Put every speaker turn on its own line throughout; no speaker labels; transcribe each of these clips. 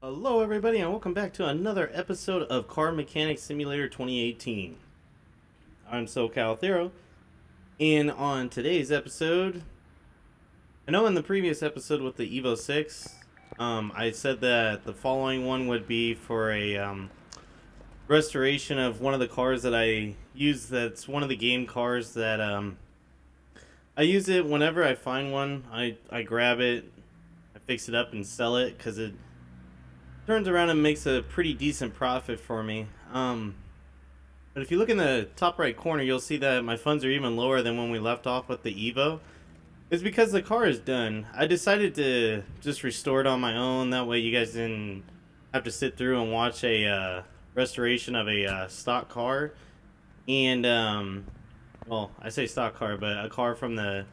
Hello, everybody, and welcome back to another episode of Car Mechanic Simulator 2018. I'm SoCal Thero, and on today's episode, I know in the previous episode with the Evo 6, I said that the following one would be for a restoration of one of the cars that I use. That's one of the game cars that I use it whenever I find one. I grab it, I fix it up, and sell it because it turns around and makes a pretty decent profit for me. But if you look in the top right corner, you'll see that my funds are even lower than when we left off with the Evo. It's because the car is done. I decided to just restore it on my own. That way you guys didn't have to sit through and watch a restoration of a stock car. And, well, I say stock car, but a car from the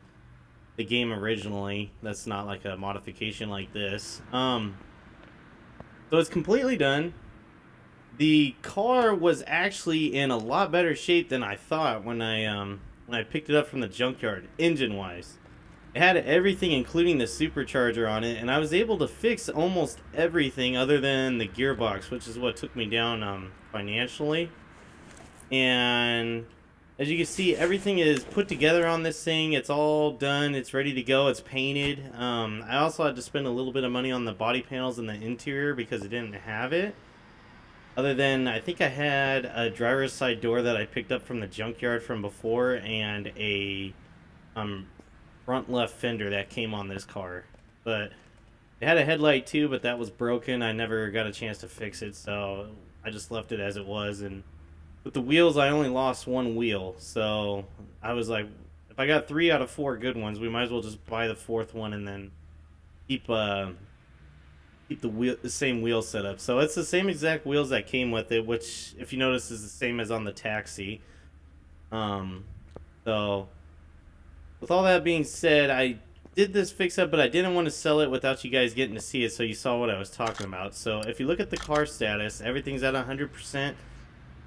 game originally. That's not like a modification like this. So it's completely done. The car was actually in a lot better shape than I thought when I picked it up from the junkyard, engine wise. It had everything including the supercharger on it, and I was able to fix almost everything other than the gearbox, which is what took me down financially. And as you can see, everything is put together on this thing. It's all done. It's ready to go. It's painted. I also had to spend a little bit of money on the body panels and the interior because it didn't have it. Other than, I think I had a driver's side door that I picked up from the junkyard from before and a front left fender that came on this car. But it had a headlight too, but that was broken. I never got a chance to fix it, so I just left it as it was. And with the wheels, I only lost one wheel, so I was like, if I got 3 out of 4 good ones, we might as well just buy the 4th one and then keep the same wheel setup. So it's the same exact wheels that came with it, which, if you notice, is the same as on the taxi. So with all that being said, I did this fix up, but I didn't want to sell it without you guys getting to see it, so you saw what I was talking about. So if you look at the car status, everything's at 100%.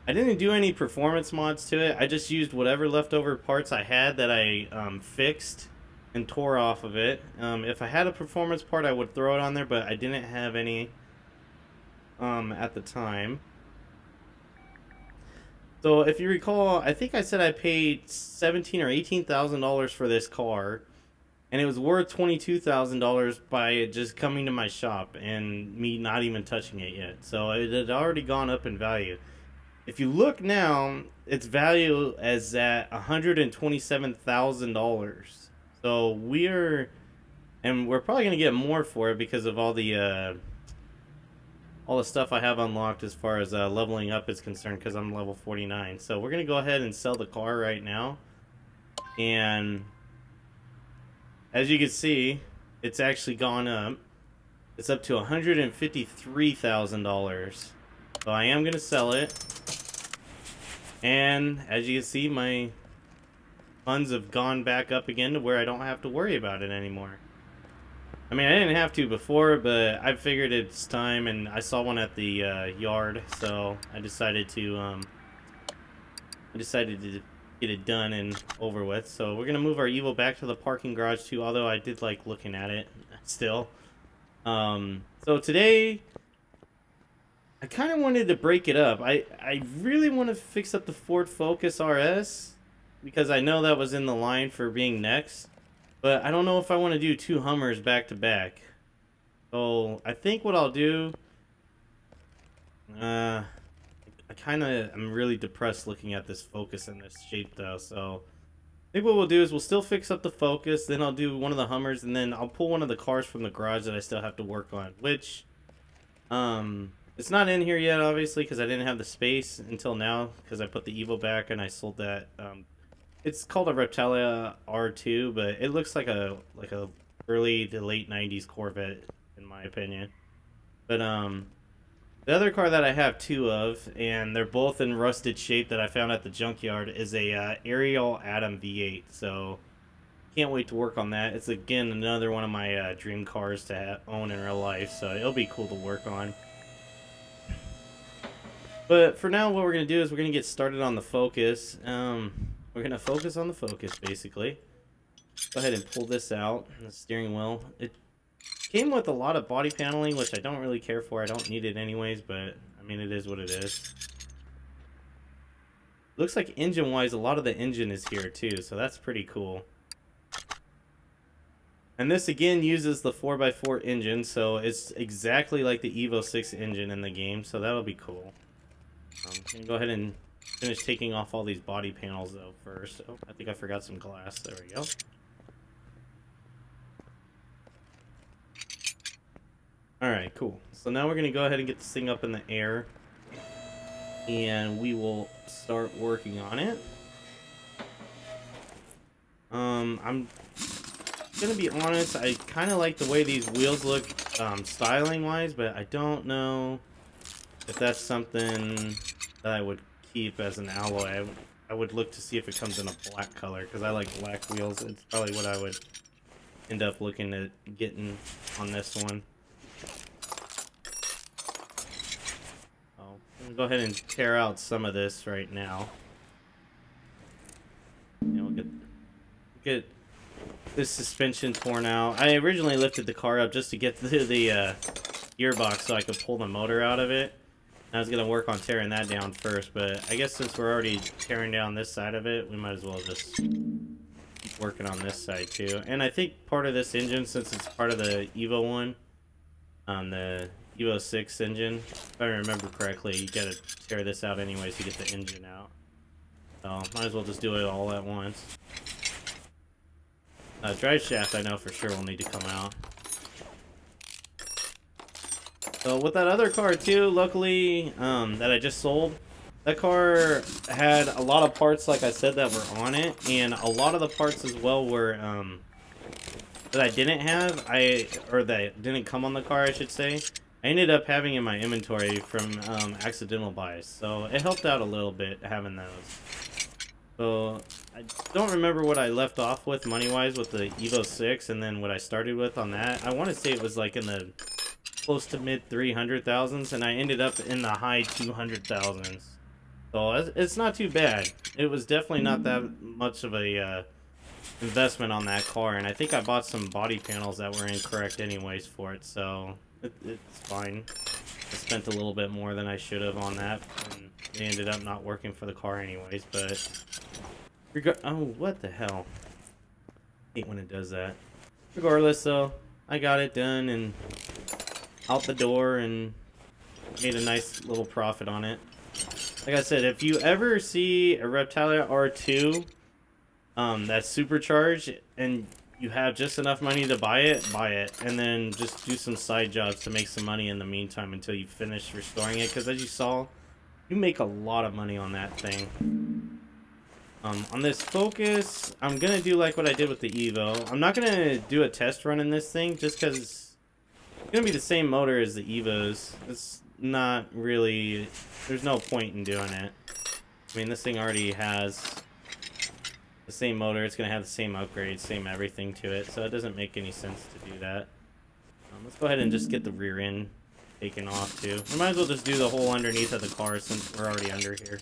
I didn't do any performance mods to it. I just used whatever leftover parts I had that I fixed and tore off of it. If I had a performance part, I would throw it on there, but I didn't have any at the time. So if you recall, I think I said I paid $17,000 or $18,000 for this car, and it was worth $22,000 by it just coming to my shop and me not even touching it yet. So it had already gone up in value. If you look now, its value is at $127,000. So we're probably gonna get more for it because of all the stuff I have unlocked as far as leveling up is concerned. Because I'm level 49, so we're gonna go ahead and sell the car right now. And as you can see, it's actually gone up. It's up to $153,000. So I am gonna sell it. And as you can see, my funds have gone back up again to where I don't have to worry about it anymore. I mean, I didn't have to before, but I figured it's time, and I saw one at the yard, so I decided to get it done and over with. So we're gonna move our Evo back to the parking garage too, although I did like looking at it still. So today I kind of wanted to break it up. I really want to fix up the Ford Focus RS because I know that was in the line for being next. But I don't know if I want to do 2 Hummers back to back. So I think what I'll do... I'm really depressed looking at this Focus in this shape though. So I think what we'll do is we'll still fix up the Focus. Then I'll do one of the Hummers. And then I'll pull one of the cars from the garage that I still have to work on. Which... it's not in here yet, obviously, because I didn't have the space until now, because I put the Evo back and I sold that. It's called a Reptalia R2, but it looks like a early to late 90s Corvette, in my opinion. But the other car that I have 2 of, and they're both in rusted shape that I found at the junkyard, is a Ariel Atom V8. So can't wait to work on that. It's again another one of my dream cars to own in real life, so it'll be cool to work on. But for now, what we're going to do is we're going to get started on the Focus. We're going to focus on the Focus, basically. Go ahead and pull this out, the steering wheel. Came with a lot of body paneling, which I don't really care for. I don't need it anyways, but I mean, it is what it is. Looks like engine-wise, a lot of the engine is here too, so that's pretty cool. And this again uses the 4x4 engine, so it's exactly like the Evo 6 engine in the game, so that'll be cool. I'm gonna go ahead and finish taking off all these body panels though first. Oh, I think I forgot some glass. There we go. Alright, cool. So now we're gonna go ahead and get this thing up in the air, and we will start working on it. I'm gonna be honest, I kind of like the way these wheels look styling wise, but I don't know if that's something that I would keep as an alloy. I would look to see if it comes in a black color, because I like black wheels. It's probably what I would end up looking at getting on this one. I'm gonna go ahead and tear out some of this right now. And we'll get this suspension torn out. I originally lifted the car up just to get the gearbox so I could pull the motor out of it. I was gonna work on tearing that down first, but I guess since we're already tearing down this side of it, we might as well just keep working on this side too. And I think part of this engine, since it's part of the Evo one, the Evo 6 engine, if I remember correctly, you gotta tear this out anyways to get the engine out. So might as well just do it all at once. Drive shaft I know for sure will need to come out. So with that other car too, luckily, that I just sold, that car had a lot of parts, like I said, that were on it, and a lot of the parts as well were, that I didn't have, or that didn't come on the car, I should say, I ended up having in my inventory from, accidental buys, so it helped out a little bit having those. So, I don't remember what I left off with money-wise with the Evo 6, and then what I started with on that. I want to say it was like in the close to mid 300,000s, and I ended up in the high 200,000s. So it's not too bad. It was definitely not that much of a investment on that car, and I think I bought some body panels that were incorrect anyways for it, so it's fine. I spent a little bit more than I should have on that, and they ended up not working for the car anyways, but oh, what the hell? I hate when it does that. Regardless though, I got it done and out the door and made a nice little profit on it. Like I said, if you ever see a Reptalia R2 that's supercharged and you have just enough money to buy it, and then just do some side jobs to make some money in the meantime until you finish restoring it, because as you saw, you make a lot of money on that thing. On this Focus, I'm gonna do like what I did with the Evo. I'm not gonna do a test run in this thing just because it's gonna be the same motor as the Evos. It's not really, there's no point in doing it. I mean, this thing already has the same motor, it's gonna have the same upgrades, same everything to it, so it doesn't make any sense to do that. Let's go ahead and just get the rear end taken off too. We might as well just do the whole underneath of the car since we're already under here.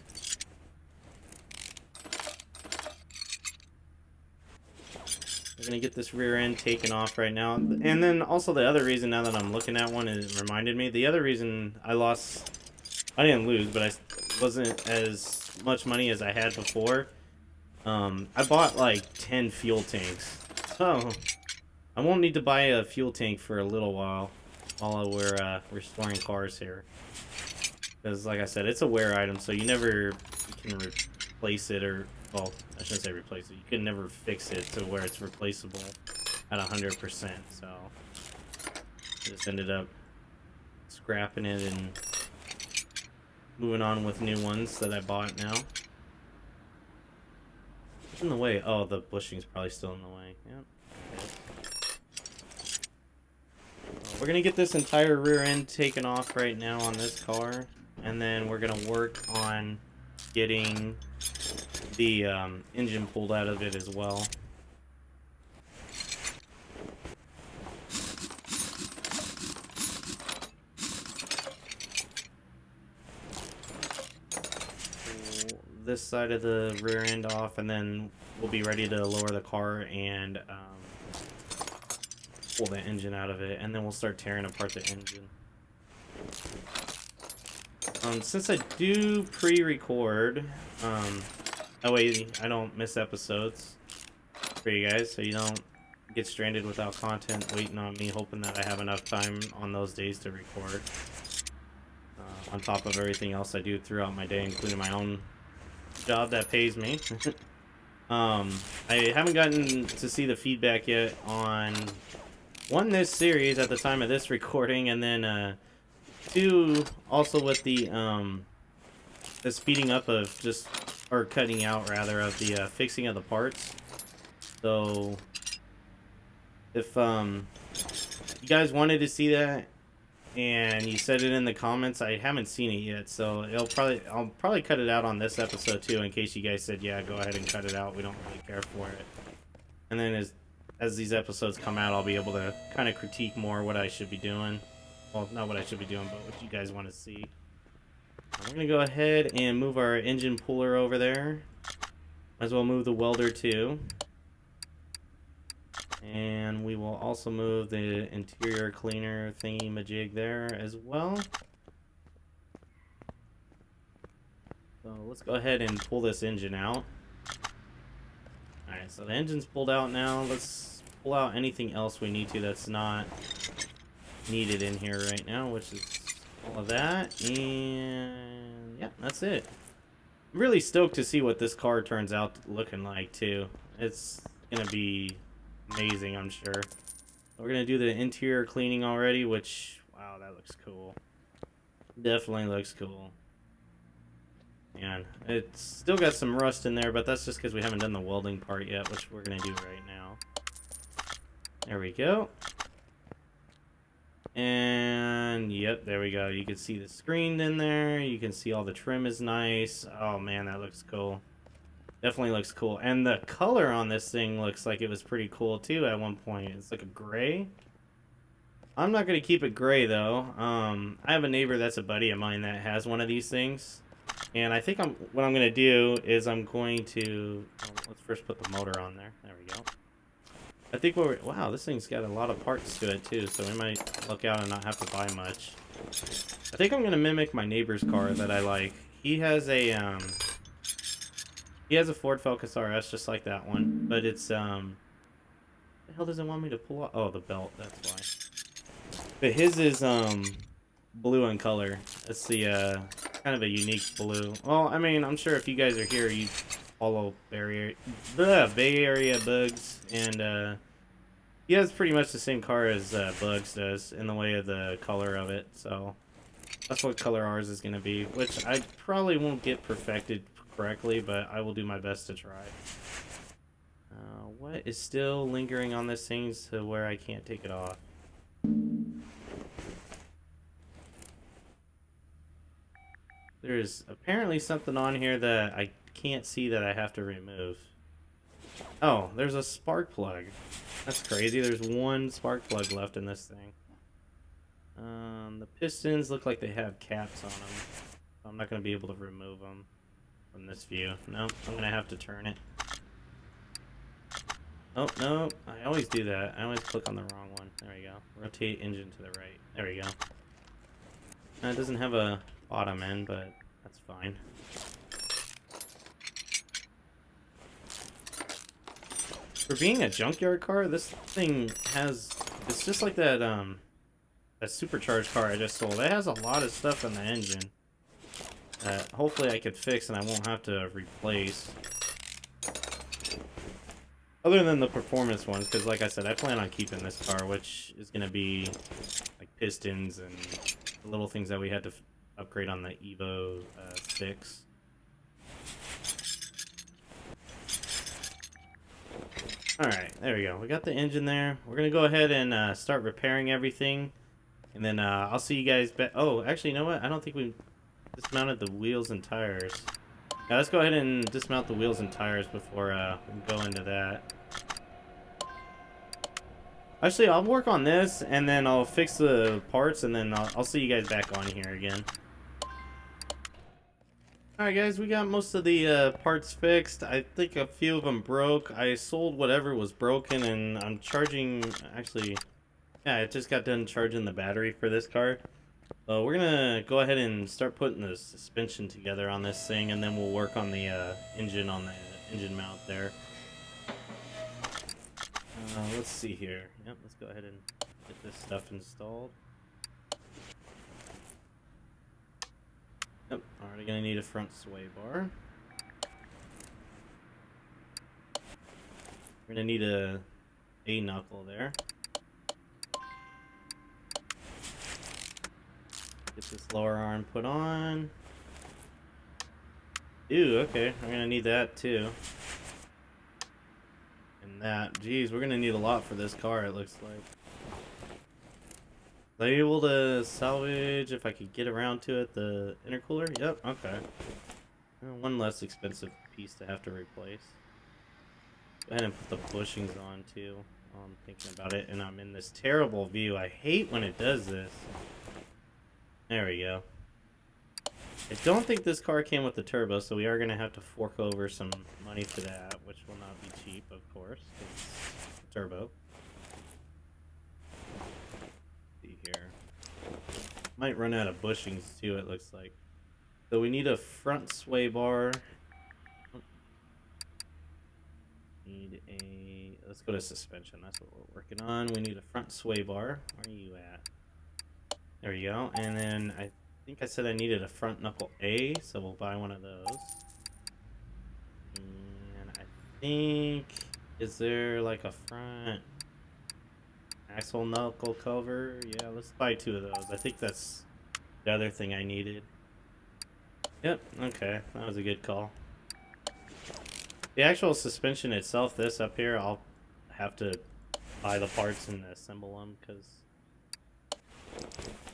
We're gonna get this rear end taken off right now. And then also the other reason, now that I'm looking at one, it reminded me, the other reason I didn't lose, but I wasn't as much money as I had before. I bought like 10 fuel tanks, so I won't need to buy a fuel tank for a little while we're restoring cars here. Because like I said, it's a wear item, so you never can replace it, or, well, I shouldn't say replace it, you can never fix it to where it's replaceable at 100%, so I just ended up scrapping it and moving on with new ones that I bought now. What's in the way? Oh, the bushing's probably still in the way. Yep. Okay. We're gonna get this entire rear end taken off right now on this car, and then we're gonna work on getting the engine pulled out of it as well. Pull this side of the rear end off, and then we'll be ready to lower the car and pull the engine out of it, and then we'll start tearing apart the engine. Since I do pre-record, that way I don't miss episodes for you guys, so you don't get stranded without content waiting on me, hoping that I have enough time on those days to record. On top of everything else I do throughout my day, including my own job that pays me. I haven't gotten to see the feedback yet on one, this series at the time of this recording, and then two, also with the speeding up of just, or cutting out rather, of the fixing of the parts. So if you guys wanted to see that and you said it in the comments, I haven't seen it yet, so I'll probably cut it out on this episode too, in case you guys said, yeah, go ahead and cut it out, we don't really care for it. And then as these episodes come out, I'll be able to kind of critique more what I should be doing. Well, not what I should be doing, but what you guys want to see. I'm gonna go ahead and move our engine puller over there. Might as well move the welder too. And we will also move the interior cleaner thingy-majig there as well. So let's go ahead and pull this engine out. Alright, so the engine's pulled out now. Let's pull out anything else we need to that's not needed in here right now, which is all of that. And yeah, that's it. I'm really stoked to see what this car turns out looking like too. It's gonna be amazing, I'm sure. We're gonna do the interior cleaning already, which, wow, that looks cool. Definitely looks cool. And it's still got some rust in there, but that's just because we haven't done the welding part yet, which we're gonna do right now. There we go. And yep, there we go. You can see the screen in there. You can see all the trim is nice. Oh man, that looks cool. Definitely looks cool. And the color on this thing looks like it was pretty cool too at one point. It's like a gray. I'm not going to keep it gray though. I have a neighbor that's a buddy of mine that has one of these things. And I think what I'm going to do is I'm going to... let's first put the motor on there. There we go. I think wow, this thing's got a lot of parts to it too, so we might look out and not have to buy much. I think I'm going to mimic my neighbor's car that I like. He has a Ford Focus RS just like that one, but it's the hell does it want me to pull off? Oh, the belt, that's why. But his is blue in color. It's the kind of a unique blue. Well, I mean, I'm sure if you guys are here, you follow Bay Area Bugs, and he has pretty much the same car as Bugs does in the way of the color of it. So that's what color ours is going to be, which I probably won't get perfected correctly, but I will do my best to try. What is still lingering on this thing to where I can't take it off? There's apparently something on here that I can't see that I have to remove. Oh, there's a spark plug. That's crazy. There's one spark plug left in this thing. The pistons look like they have caps on them. I'm not going to be able to remove them from this view. Nope, I'm going to have to turn it. Oh, no, I always do that. I always click on the wrong one. There we go. Rotate engine to the right. There we go. It doesn't have a bottom end, but that's fine. For being a junkyard car, this thing has... it's just like that, that supercharged car I just sold. It has a lot of stuff in the engine that hopefully I could fix and I won't have to replace. Other than the performance ones, because like I said, I plan on keeping this car, which is going to be like pistons and the little things that we had to upgrade on the Evo 6. Alright, there we go. We got the engine there. We're going to go ahead and start repairing everything. And then I'll see you guys back. Oh, actually, you know what? I don't think we dismounted the wheels and tires. Now, let's go ahead and dismount the wheels and tires before we go into that. Actually, I'll work on this, and then I'll fix the parts, and then I'll see you guys back on here again. Alright guys, we got most of the parts fixed. I think a few of them broke. I sold whatever was broken, and I'm charging... actually, Yeah, I just got done charging the battery for this car. We're gonna go ahead and start putting the suspension together on this thing, and then we'll work on the engine on the engine mount there. Let's see here. Yep, let's go ahead and get this stuff installed. Yep, already gonna need a front sway bar. We're gonna need a knuckle there. Get this lower arm put on. Ooh, okay, we're gonna need that too. And that, geez, we're gonna need a lot for this car, it looks like. Am I able to salvage, if I could get around to it, the intercooler? Yep, okay. One less expensive piece to have to replace. Go ahead and put the bushings on too while I'm thinking about it, and I'm in this terrible view. I hate when it does this. There we go. I don't think this car came with the turbo, so we are going to have to fork over some money for that, which will not be cheap, of course. It's turbo. Here. Might run out of bushings too, it looks like. So we need a front sway bar. Need a... Let's go to suspension. That's what we're working on. We need a front sway bar. Where are you at? There we go. And then I think I said I needed a front knuckle A, so we'll buy one of those. And I think... Is there like a front... axle knuckle cover? Yeah, let's buy 2 of those. I think that's the other thing I needed. Yep, okay. That was a good call. The actual suspension itself, this up here, I'll have to buy the parts and assemble them, because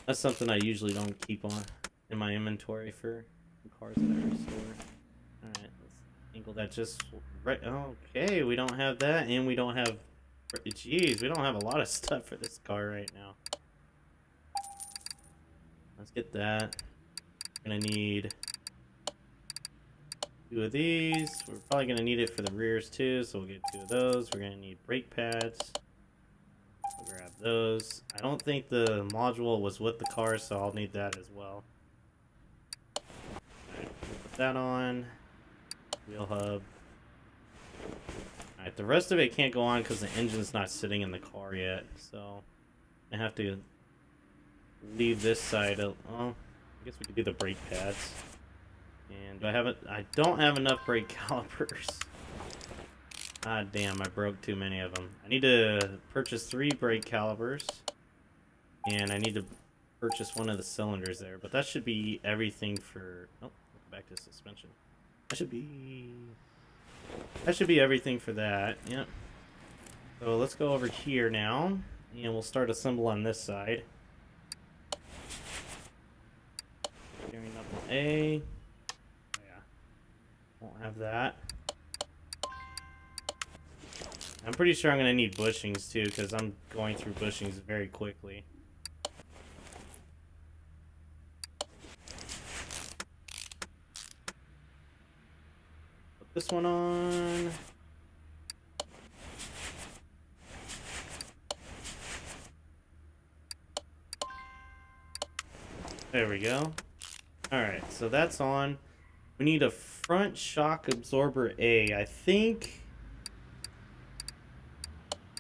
that's something I usually don't keep on in my inventory for cars that I restore. Alright, let's angle that just right. Okay, we don't have that, and we don't have... Jeez, we don't have a lot of stuff for this car right now. Let's get that. Gonna need 2 of these. We're probably gonna need it for the rears too, so we'll get 2 of those. We're gonna need brake pads. We'll grab those. I don't think the module was with the car, so I'll need that as well. Alright, put that on. Wheel hub. Alright, the rest of it can't go on because the engine's not sitting in the car yet, so I have to leave this side of... Well, I guess we could do the brake pads. And do I have it? I don't have enough brake calipers. Ah, damn, I broke too many of them. I need to purchase 3 brake calipers, and I need to purchase 1 of the cylinders there, but that should be everything for... Oh, back to suspension. That should be everything for that. Yep. So let's go over here now, and we'll start assembling on this side. Steering knuckle A. Oh, yeah. Won't have that. I'm pretty sure I'm going to need bushings too, because I'm going through bushings very quickly. Put this one on. There we go. Alright, so that's on. We need a front shock absorber A. I think...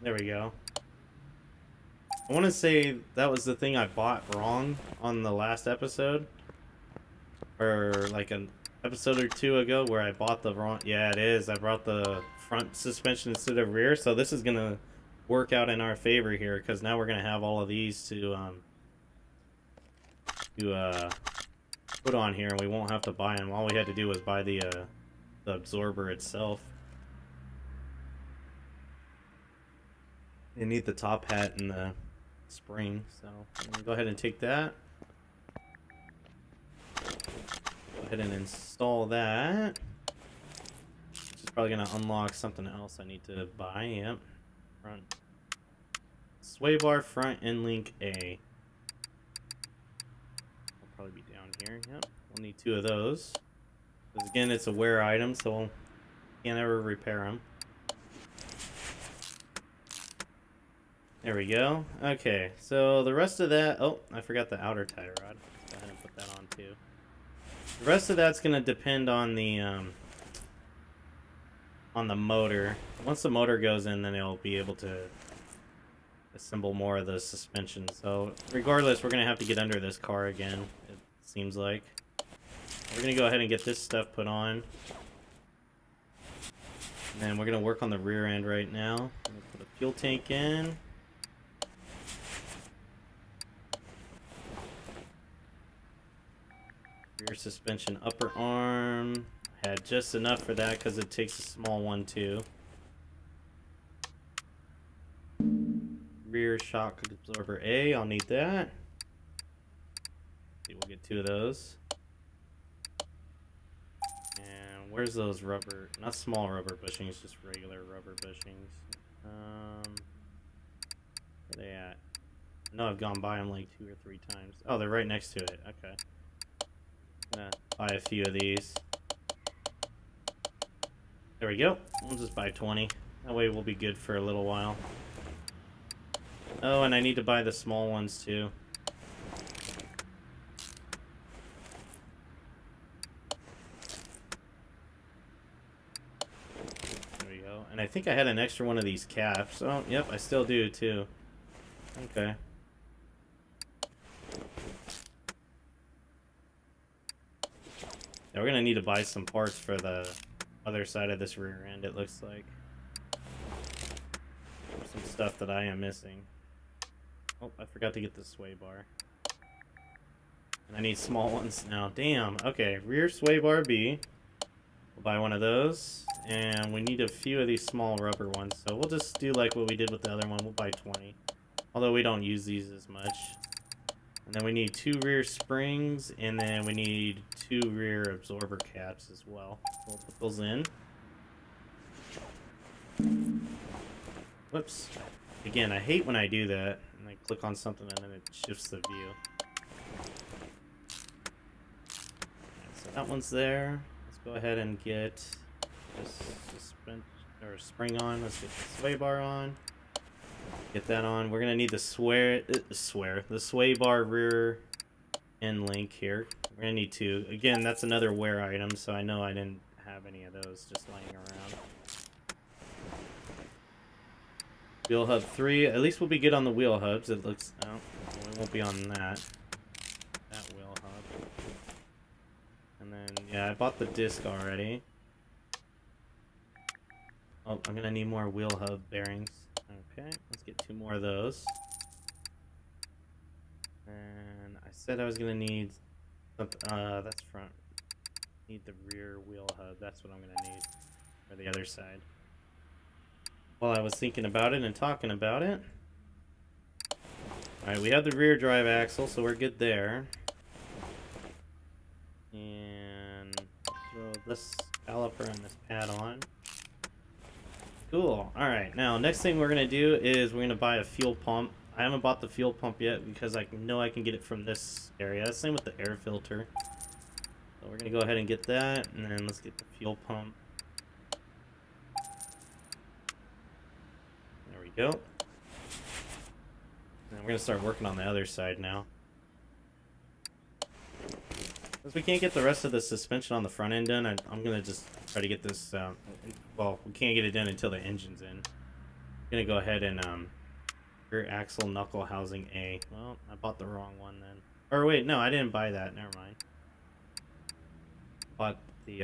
There we go. I want to say that was the thing I bought wrong on the last episode. Or like an episode or 2 ago where I bought the wrong... Yeah, it is. I brought the front suspension instead of rear. So this is going to work out in our favor here, because now we're going to have all of these to put on here, and we won't have to buy them. All we had to do was buy the absorber itself. You need the top hat and the spring, so I'm gonna go ahead and take that. Go ahead and install that. Which is probably gonna unlock something else I need to buy. Yep. Front sway bar, front end link A. Will probably be down here. Yep. We'll need 2 of those. Because again, it's a wear item, so we can't ever repair them. There we go. Okay, so the rest of that... Oh, I forgot the outer tie rod. Let's go ahead and put that on too. The rest of that's going to depend on the motor. Once the motor goes in, then it'll be able to assemble more of the suspension. So regardless, we're going to have to get under this car again, it seems like. We're going to go ahead and get this stuff put on. And then we're going to work on the rear end right now. I'm going to put a fuel tank in. Rear suspension upper arm. I had just enough for that because it takes a small one too. Rear shock absorber A, I'll need that. See, we'll get 2 of those. And where's those rubber, not small rubber bushings, just regular rubber bushings. Where they at? I know I've gone by them like 2 or 3 times. Oh, they're right next to it. Okay. Gonna buy a few of these. There we go. We'll just buy 20. That way we'll be good for a little while. Oh, and I need to buy the small ones too. There we go. And I think I had an extra one of these caps. Oh, yep, I still do too. Okay. Yeah, we're gonna need to buy some parts for the other side of this rear end, it looks like. Some stuff that I am missing. Oh, I forgot to get the sway bar. And I need small ones now. Damn. Okay, rear sway bar B. We'll buy one of those. And we need a few of these small rubber ones. So we'll just do like what we did with the other one. We'll buy 20. Although we don't use these as much. And then we need 2 rear springs. And then we need 2 rear absorber caps as well. We'll put those in. Whoops. Again, I hate when I do that. And I click on something and then it shifts the view. Right, so that one's there. Let's go ahead and get this suspension or spring on. Let's get the sway bar on. Get that on. We're gonna need the sway bar rear end link here. We're gonna need 2. Again, that's another wear item, so I know I didn't have any of those just laying around. Wheel hub 3. At least we'll be good on the wheel hubs. It looks. Oh, we won't be on that wheel hub. And then yeah, I bought the disc already. Oh, I'm gonna need more wheel hub bearings. Okay, let's get 2 more of those. And I said I was gonna need that's front. Need the rear wheel hub. That's what I'm gonna need for the other side. While I was thinking about it and talking about it. Alright, we have the rear drive axle, so we're good there. And throw this caliper and this pad on. Cool. Alright, now next thing we're going to do is we're going to buy a fuel pump. I haven't bought the fuel pump yet because I know I can get it from this area. Same with the air filter. So we're going to go ahead and get that, and then let's get the fuel pump. There we go. And we're going to start working on the other side now. Since we can't get the rest of the suspension on the front end done, I'm going to just try to get this, well, we can't get it done until the engine's in. I'm going to go ahead and, rear axle knuckle housing A. Well, I bought the wrong one then. Or wait, no, I didn't buy that. Never mind. Bought the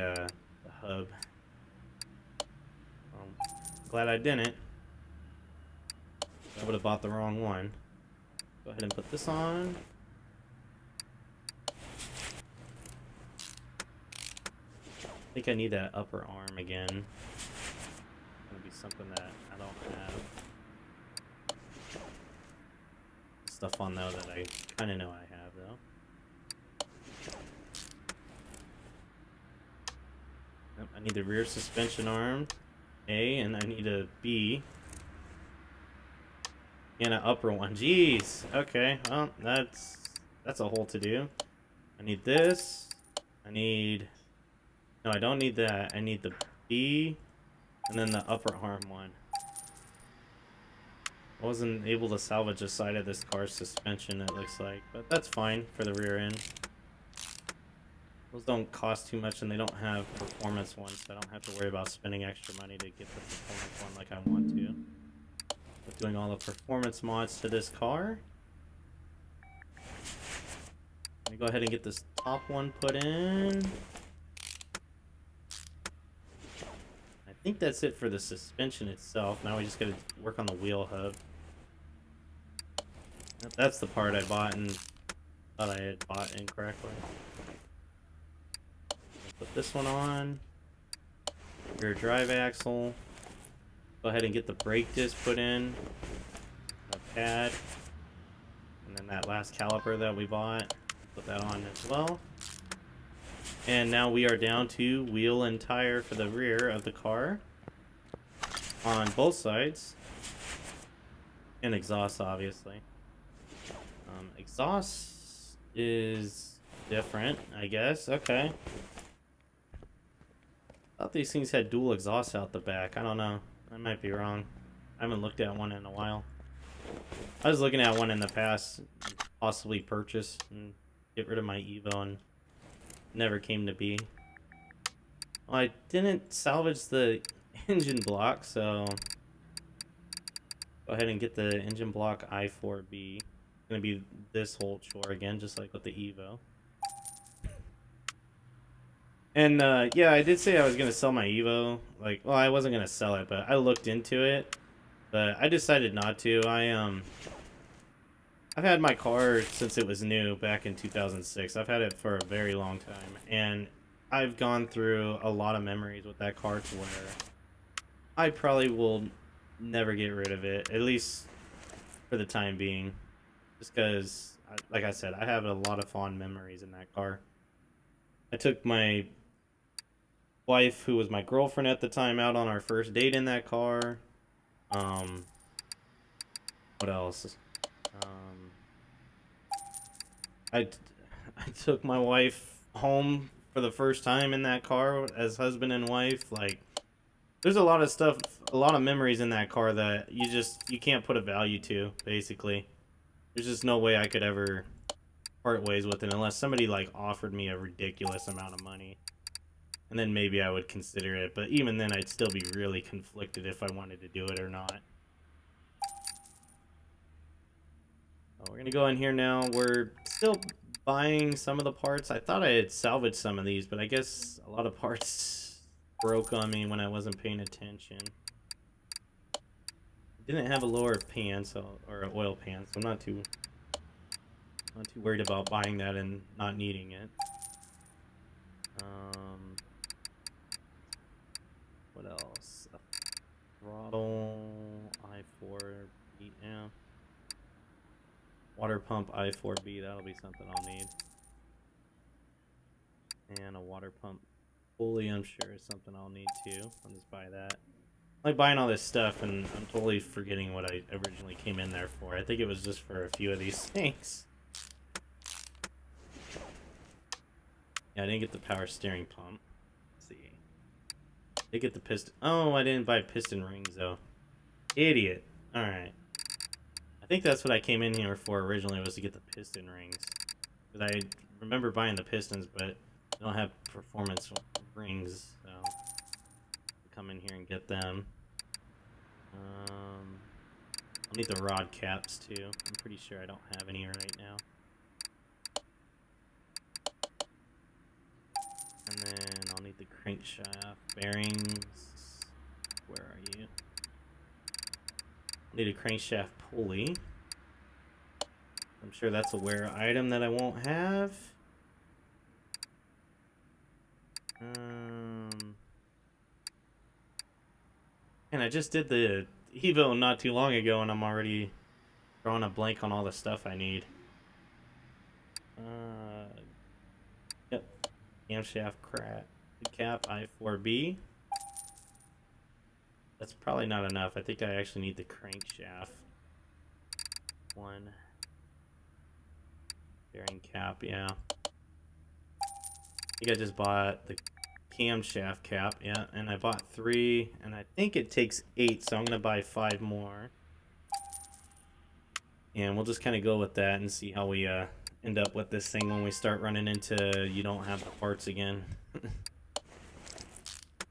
hub. Glad I didn't. I would have bought the wrong one. Go ahead and put this on. I think I need that upper arm again. It's gonna be something that I don't have. Stuff on though that I kind of know I have though. Nope, I need the rear suspension arm, A, and I need a B. And an upper one. Jeez. Okay. Well, that's a whole to do. I need this. I need. No, I don't need that. I need the B, and then the upper arm one. I wasn't able to salvage a side of this car's suspension, it looks like. But that's fine for the rear end. Those don't cost too much, and they don't have performance ones, so I don't have to worry about spending extra money to get the performance one like I want to. But doing all the performance mods to this car. Let me go ahead and get this top one put in. I think that's it for the suspension itself. Now we just gotta work on the wheel hub. That's the part I bought and thought I had bought incorrectly. Put this one on. Rear drive axle. Go ahead and get the brake disc put in. A pad. And then that last caliper that we bought. Put that on as well. And now we are down to wheel and tire for the rear of the car. On both sides. And exhaust, obviously. Exhaust is different, I guess. Okay. I thought these things had dual exhaust out the back. I don't know. I might be wrong. I haven't looked at one in a while. I was looking at one in the past, possibly purchase and get rid of my Evo, and never came to be. Well, I didn't salvage the engine block, so go ahead and get the engine block i4B. It's gonna be this whole chore again, just like with the Evo. And yeah, I did say I was gonna sell my Evo. Like, well, I wasn't gonna sell it, but I looked into it. But I decided not to. I've had my car since it was new back in 2006. I've had it for a very long time, and I've gone through a lot of memories with that car to where I probably will never get rid of it, at least for the time being. Just because, like I said, I have a lot of fond memories in that car. I took my wife, who was my girlfriend at the time, out on our first date in that car. What else? I took my wife home for the first time in that car as husband and wife. Like, there's a lot of stuff, a lot of memories in that car that you can't put a value to, basically. There's just no way I could ever part ways with it unless somebody like offered me a ridiculous amount of money. And then maybe I would consider it, but even then I'd still be really conflicted if I wanted to do it or not. So we're gonna go in here now. We're still buying some of the parts. I thought I had salvaged some of these, but I guess a lot of parts broke on me when I wasn't paying attention. Didn't have a lower pan, or an oil pan, so I'm not too worried about buying that and not needing it. What else? A throttle, i4B, yeah. Water pump i4B, that'll be something I'll need. And a water pump pulley, I'm sure, is something I'll need too. I'll just buy that. I like buying all this stuff, and I'm totally forgetting what I originally came in there for. I think it was just for a few of these things. Yeah, I didn't get the power steering pump. Let's see. I did get the piston. Oh, I didn't buy piston rings, though. Idiot. Alright. I think that's what I came in here for originally, was to get the piston rings. Because I remember buying the pistons, but I don't have performance rings, so come in here and get them. I'll need the rod caps too. I'm pretty sure I don't have any right now. And then I'll need the crankshaft bearings. Where are you? I'll need a crankshaft pulley. I'm sure that's a rare item that I won't have. And I just did the Evo not too long ago, and I'm already drawing a blank on all the stuff I need. Yep. Camshaft cap i4B. That's probably not enough. I think I actually need the crankshaft one. Bearing cap, yeah. I think I just bought the camshaft cap, yeah, and I bought 3, and I think it takes 8, so I'm gonna buy 5 more. And we'll just kind of go with that and see how we end up with this thing when we start running into you don't have the parts again.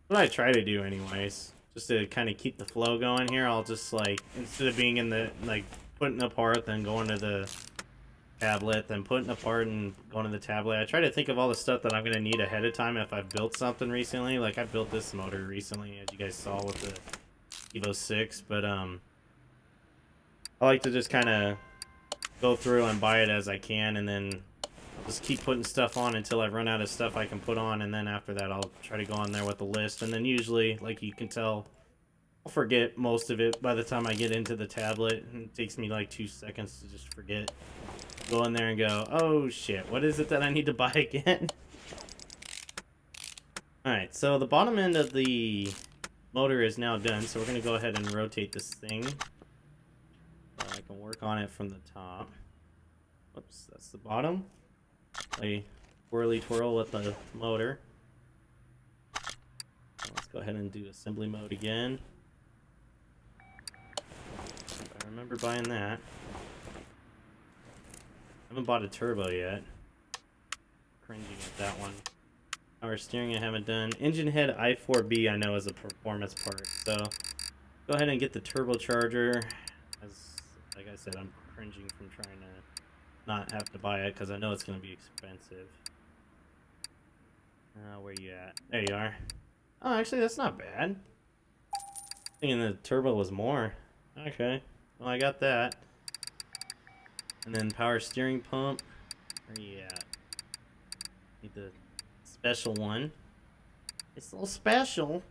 What I try to do anyways, just to kind of keep the flow going here. I'll just like, instead of being in the like putting apart then going to the tablet, then putting apart and going to the tablet, I try to think of all the stuff that I'm going to need ahead of time if I've built something recently. Like I built this motor recently, as you guys saw with the Evo 6, but I like to just kind of go through and buy it as I can, and then just keep putting stuff on until I run out of stuff I can put on, and then after that I'll try to go on there with a list, and then usually, like you can tell, I'll forget most of it by the time I get into the tablet, and it takes me like 2 seconds to just forget. Go in there and go, oh shit, what is it that I need to buy again? Alright, so the bottom end of the motor is now done, so we're going to go ahead and rotate this thing. So I can work on it from the top. Whoops, that's the bottom. Play whirly twirl with the motor. Let's go ahead and do assembly mode again. I remember buying that. I haven't bought a turbo yet. Cringing at that one. Power steering I haven't done. Engine head I4B I know is a performance part. So go ahead and get the turbocharger. As like I said, I'm cringing from trying to not have to buy it because I know it's going to be expensive. Where you at? There you are. Oh, actually, that's not bad. Thinking the turbo was more. Okay, well, I got that. And then power steering pump. Where you at? Need the special one. It's a little special.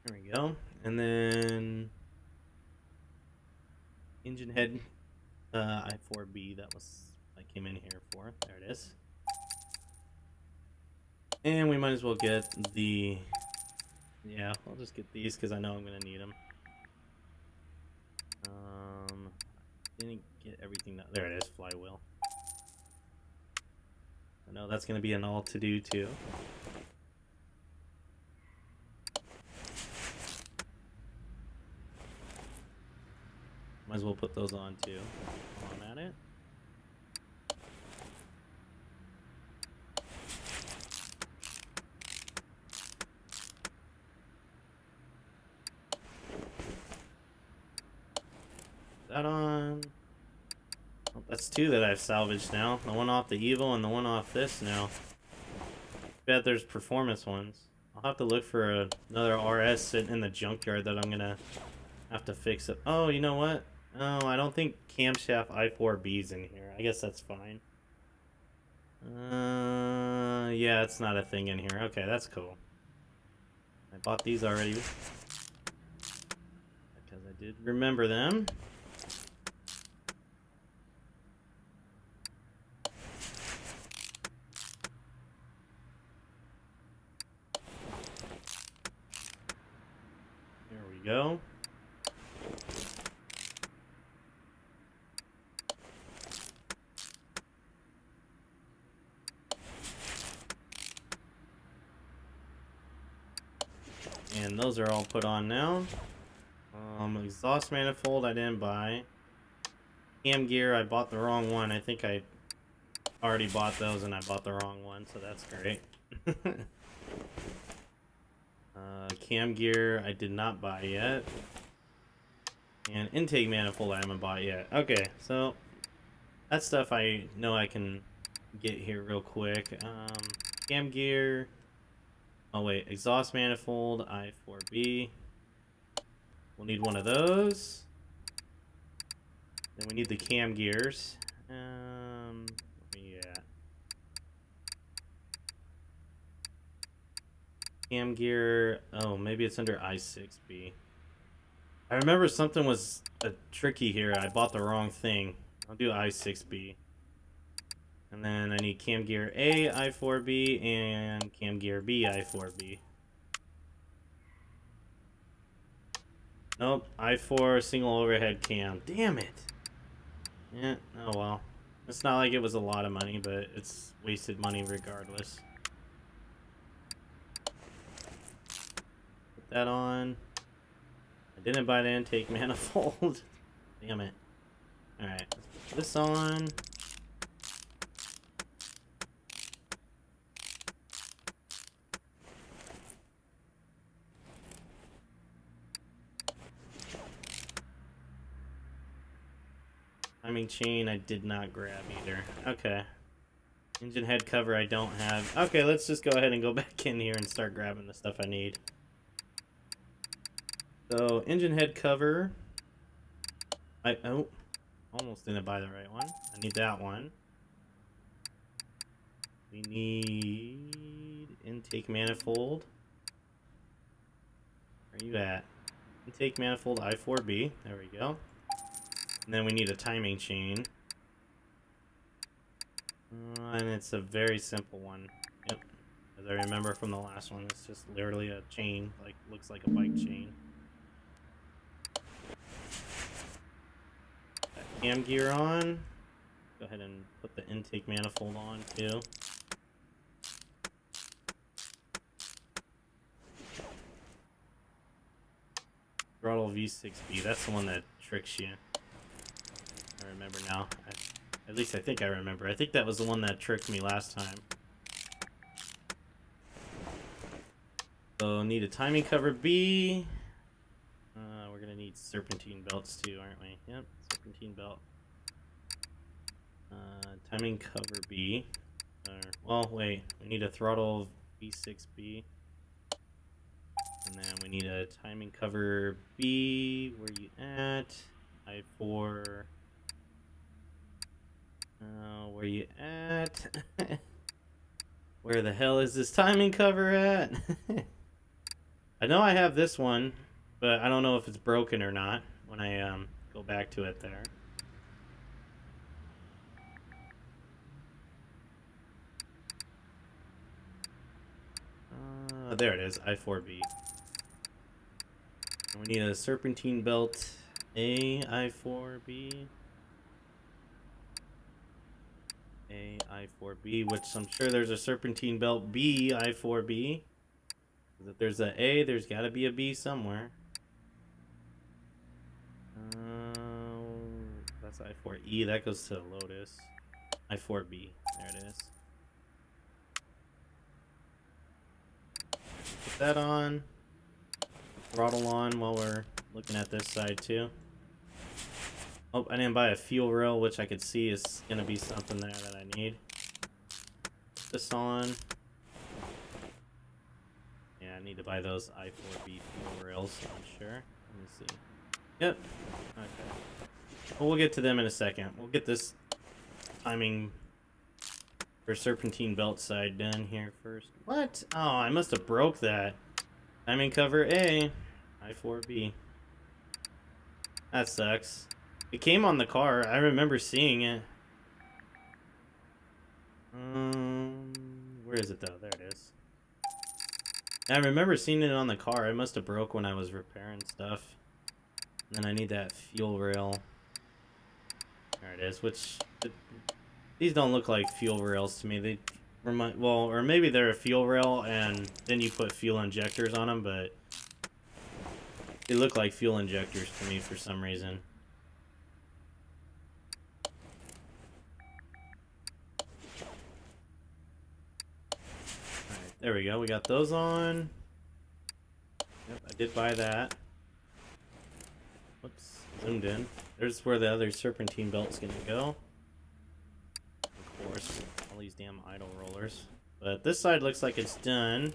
There we go. And then engine head I4B, that was I came in here for. There it is. And we might as well get the, yeah, I'll just get these because I know I'm going to need them. Didn't get everything, there it is, flywheel. I know that's going to be an all to do too. Might as well put those on too while I'm at it. That on. Oh, that's two that I've salvaged now. The one off the Evo and the one off this now. Bet there's performance ones. I'll have to look for another RS sitting in the junkyard that I'm gonna have to fix it. Oh, you know what? Oh, I don't think camshaft I4B's in here. I guess that's fine. Yeah, it's not a thing in here. Okay, that's cool. I bought these already because I did remember them. There we go. And those are all put on now. Exhaust manifold I didn't buy. Cam gear, I bought the wrong one. I think I already bought those and I bought the wrong one, so that's great. Cam gear I did not buy yet. And intake manifold I haven't bought yet. Okay, so that stuff I know I can get here real quick. Cam gear. Oh wait, exhaust manifold, I4B. We'll need one of those. Then we need the cam gears. Yeah. Cam gear, oh, maybe it's under I6B. I remember something was tricky here. I bought the wrong thing. I'll do I6B. And then I need cam gear A, I4B, and cam gear B, I4B. Nope, I4 single overhead cam. Damn it. Yeah, oh well. It's not like it was a lot of money, but it's wasted money regardless. Put that on. Didn't buy the intake manifold. Damn it. Alright, let's put this on. Timing chain I did not grab either. Okay. Engine head cover I don't have. Okay, let's just go ahead and go back in here and start grabbing the stuff I need. So, engine head cover. Oh, almost didn't buy the right one. I need that one. We need intake manifold. Where are you at? Intake manifold I4B. There we go. And then we need a timing chain. And it's a very simple one. Yep. As I remember from the last one, it's just literally a chain, like looks like a bike chain. That cam gear on. Go ahead and put the intake manifold on too. Throttle V6B, that's the one that tricks you. I remember now. At least I think I remember. I think that was the one that tricked me last time. So need a timing cover B. We're gonna need serpentine belts too, aren't we? Yep, serpentine belt. Timing cover B. Well, wait. We need a throttle V6B. And then we need a timing cover B. Where you at? I4. Where you at? Where the hell is this timing cover at? I know I have this one, but I don't know if it's broken or not when I go back to it there. There it is, I4B. And we need a serpentine belt A, I4B. A, I4B, which I'm sure there's a serpentine belt B, I4B. If there's a A, there's got to be a B somewhere. That's I4E, that goes to Lotus. I4B, there it is. Put that on. Throttle on while we're looking at this side too. Oh, I didn't buy a fuel rail, which I could see is going to be something there that I need. Put this on. Yeah, I need to buy those I4B fuel rails, I'm sure. Let me see. Yep. Okay. Well, we'll get to them in a second. We'll get this timing for serpentine belt side done here first. What? Oh, I must have broke that. Timing cover A, I4B. That sucks. It came on the car. I remember seeing it. Where is it though? There it is. I remember seeing it on the car. It must have broke when I was repairing stuff. And then I need that fuel rail. There it is. Which these don't look like fuel rails to me. They remind, well, or maybe they're a fuel rail and then you put fuel injectors on them, but they look like fuel injectors to me for some reason. There we go, we got those on. Yep, I did buy that. Whoops, zoomed in. There's where the other serpentine belt's gonna go. Of course, all these damn idle rollers. But this side looks like it's done.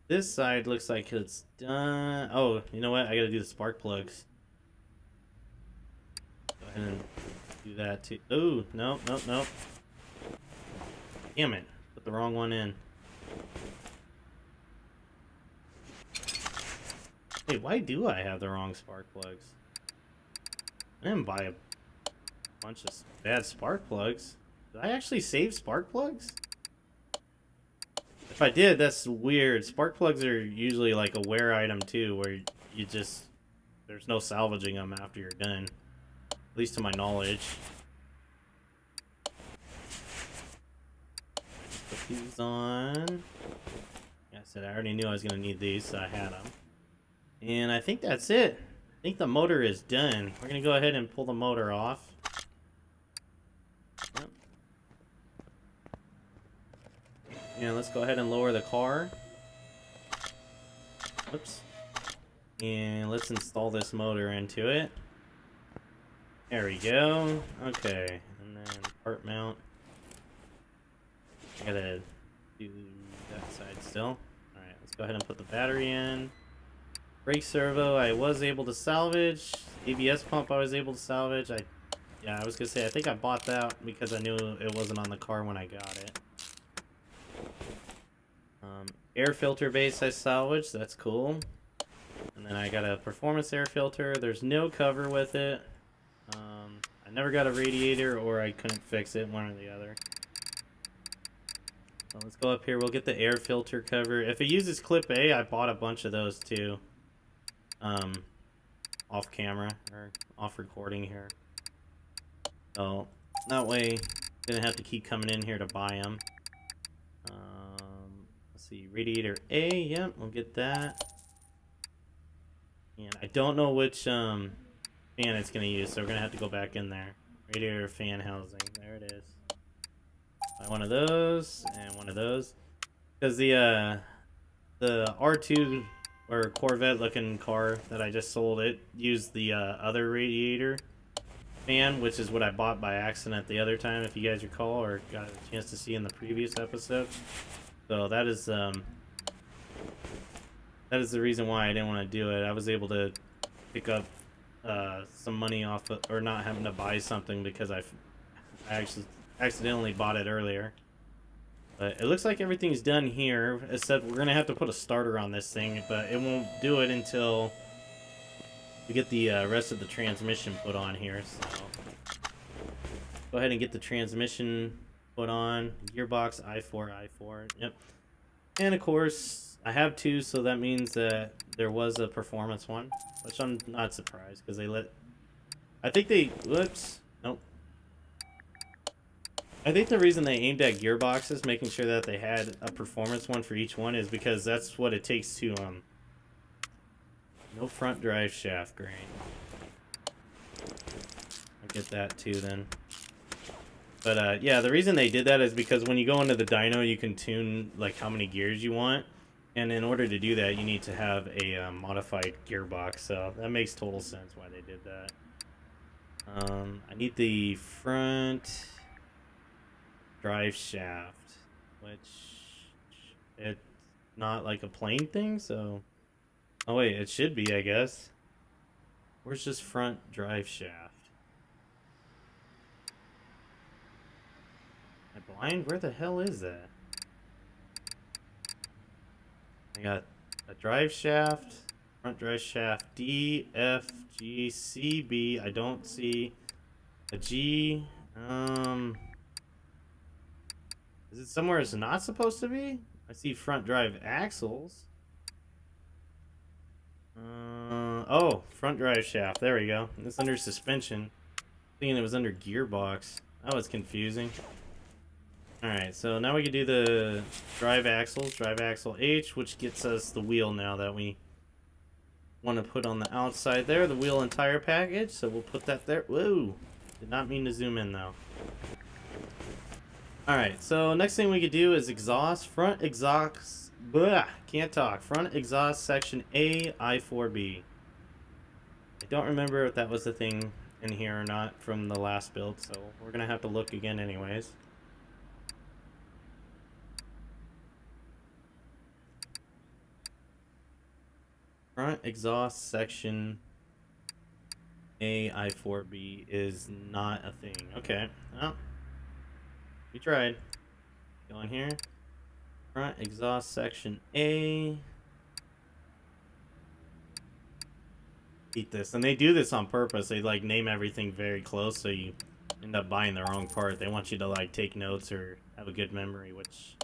This side looks like it's done. Oh, you know what? I gotta do the spark plugs. Go ahead and do that too. Oh, nope, nope, nope. Damn it. Put the wrong one in. Hey, why do I have the wrong spark plugs? I didn't buy a bunch of bad spark plugs. Did I actually save spark plugs? If I did, that's weird. Spark plugs are usually like a wear item too, where you just, there's no salvaging them after you're done. At least to my knowledge. Put these on. Like I said, I already knew I was going to need these, so I had them. And I think that's it. I think the motor is done. We're gonna go ahead and pull the motor off. Yep. And let's go ahead and lower the car. Oops. And let's install this motor into it. There we go. Okay. And then part mount. I gotta do that side still. Alright, let's go ahead and put the battery in. Brake servo I was able to salvage. ABS pump I was able to salvage. Yeah, I was gonna say I think I bought that because I knew it wasn't on the car when I got it. Air filter base I salvaged, that's cool. And then I got a performance air filter. There's no cover with it. I never got a radiator, or I couldn't fix it, one or the other. So let's go up here. We'll get the air filter cover. If it uses clip A, I bought a bunch of those too. Off camera or off recording here. So that way, didn't have to keep coming in here to buy them. Let's see, radiator A. Yep, we'll get that. And I don't know which fan it's gonna use, so we're gonna have to go back in there. Radiator fan housing. There it is. Buy one of those and one of those, because the R2 or Corvette looking car that I just sold, it used the other radiator fan, which is what I bought by accident the other time, if you guys recall, or got a chance to see in the previous episode. So that is the reason why I didn't want to do it. I was able to pick up some money off of, or not having to buy something, because I actually accidentally bought it earlier. But it looks like everything's done here, except we're gonna have to put a starter on this thing, but it won't do it until we get the rest of the transmission put on here. So go ahead and get the transmission put on. Gearbox i4. Yep. And of course I have two, so that means that there was a performance one, which I'm not surprised, because whoops, nope. I think the reason they aimed at gearboxes, making sure that they had a performance one for each one, is because that's what it takes to no front drive shaft, great. I'll get that too then. But yeah, the reason they did that is because when you go into the dyno, you can tune like how many gears you want, and in order to do that, you need to have a modified gearbox. So that makes total sense why they did that. I need the front drive shaft, which it's not like a plain thing, so oh wait, it should be, I guess. Where's this front drive shaft? Am I blind? Where the hell is that? I got a drive shaft, front drive shaft D, F, G, C, B. I don't see a G. Is it somewhere it's not supposed to be? I see front drive axles. Oh, front drive shaft. There we go. It's under suspension. Thinking it was under gearbox. That was confusing. Alright, so now we can do the drive axles. Drive axle H, which gets us the wheel now that we want to put on the outside there. The wheel and tire package. So we'll put that there. Whoa! Did not mean to zoom in though. Alright, so next thing we could do is exhaust. Front exhaust. Blah, can't talk. Front exhaust section A, I4B. I don't remember if that was the thing in here or not from the last build, so we're going to have to look again anyways. Front exhaust section A, I4B is not a thing. Okay, well, we tried. Go in here. Front exhaust section A. Eat this. And they do this on purpose. They like name everything very close, so you end up buying the wrong part. They want you to like take notes or have a good memory, which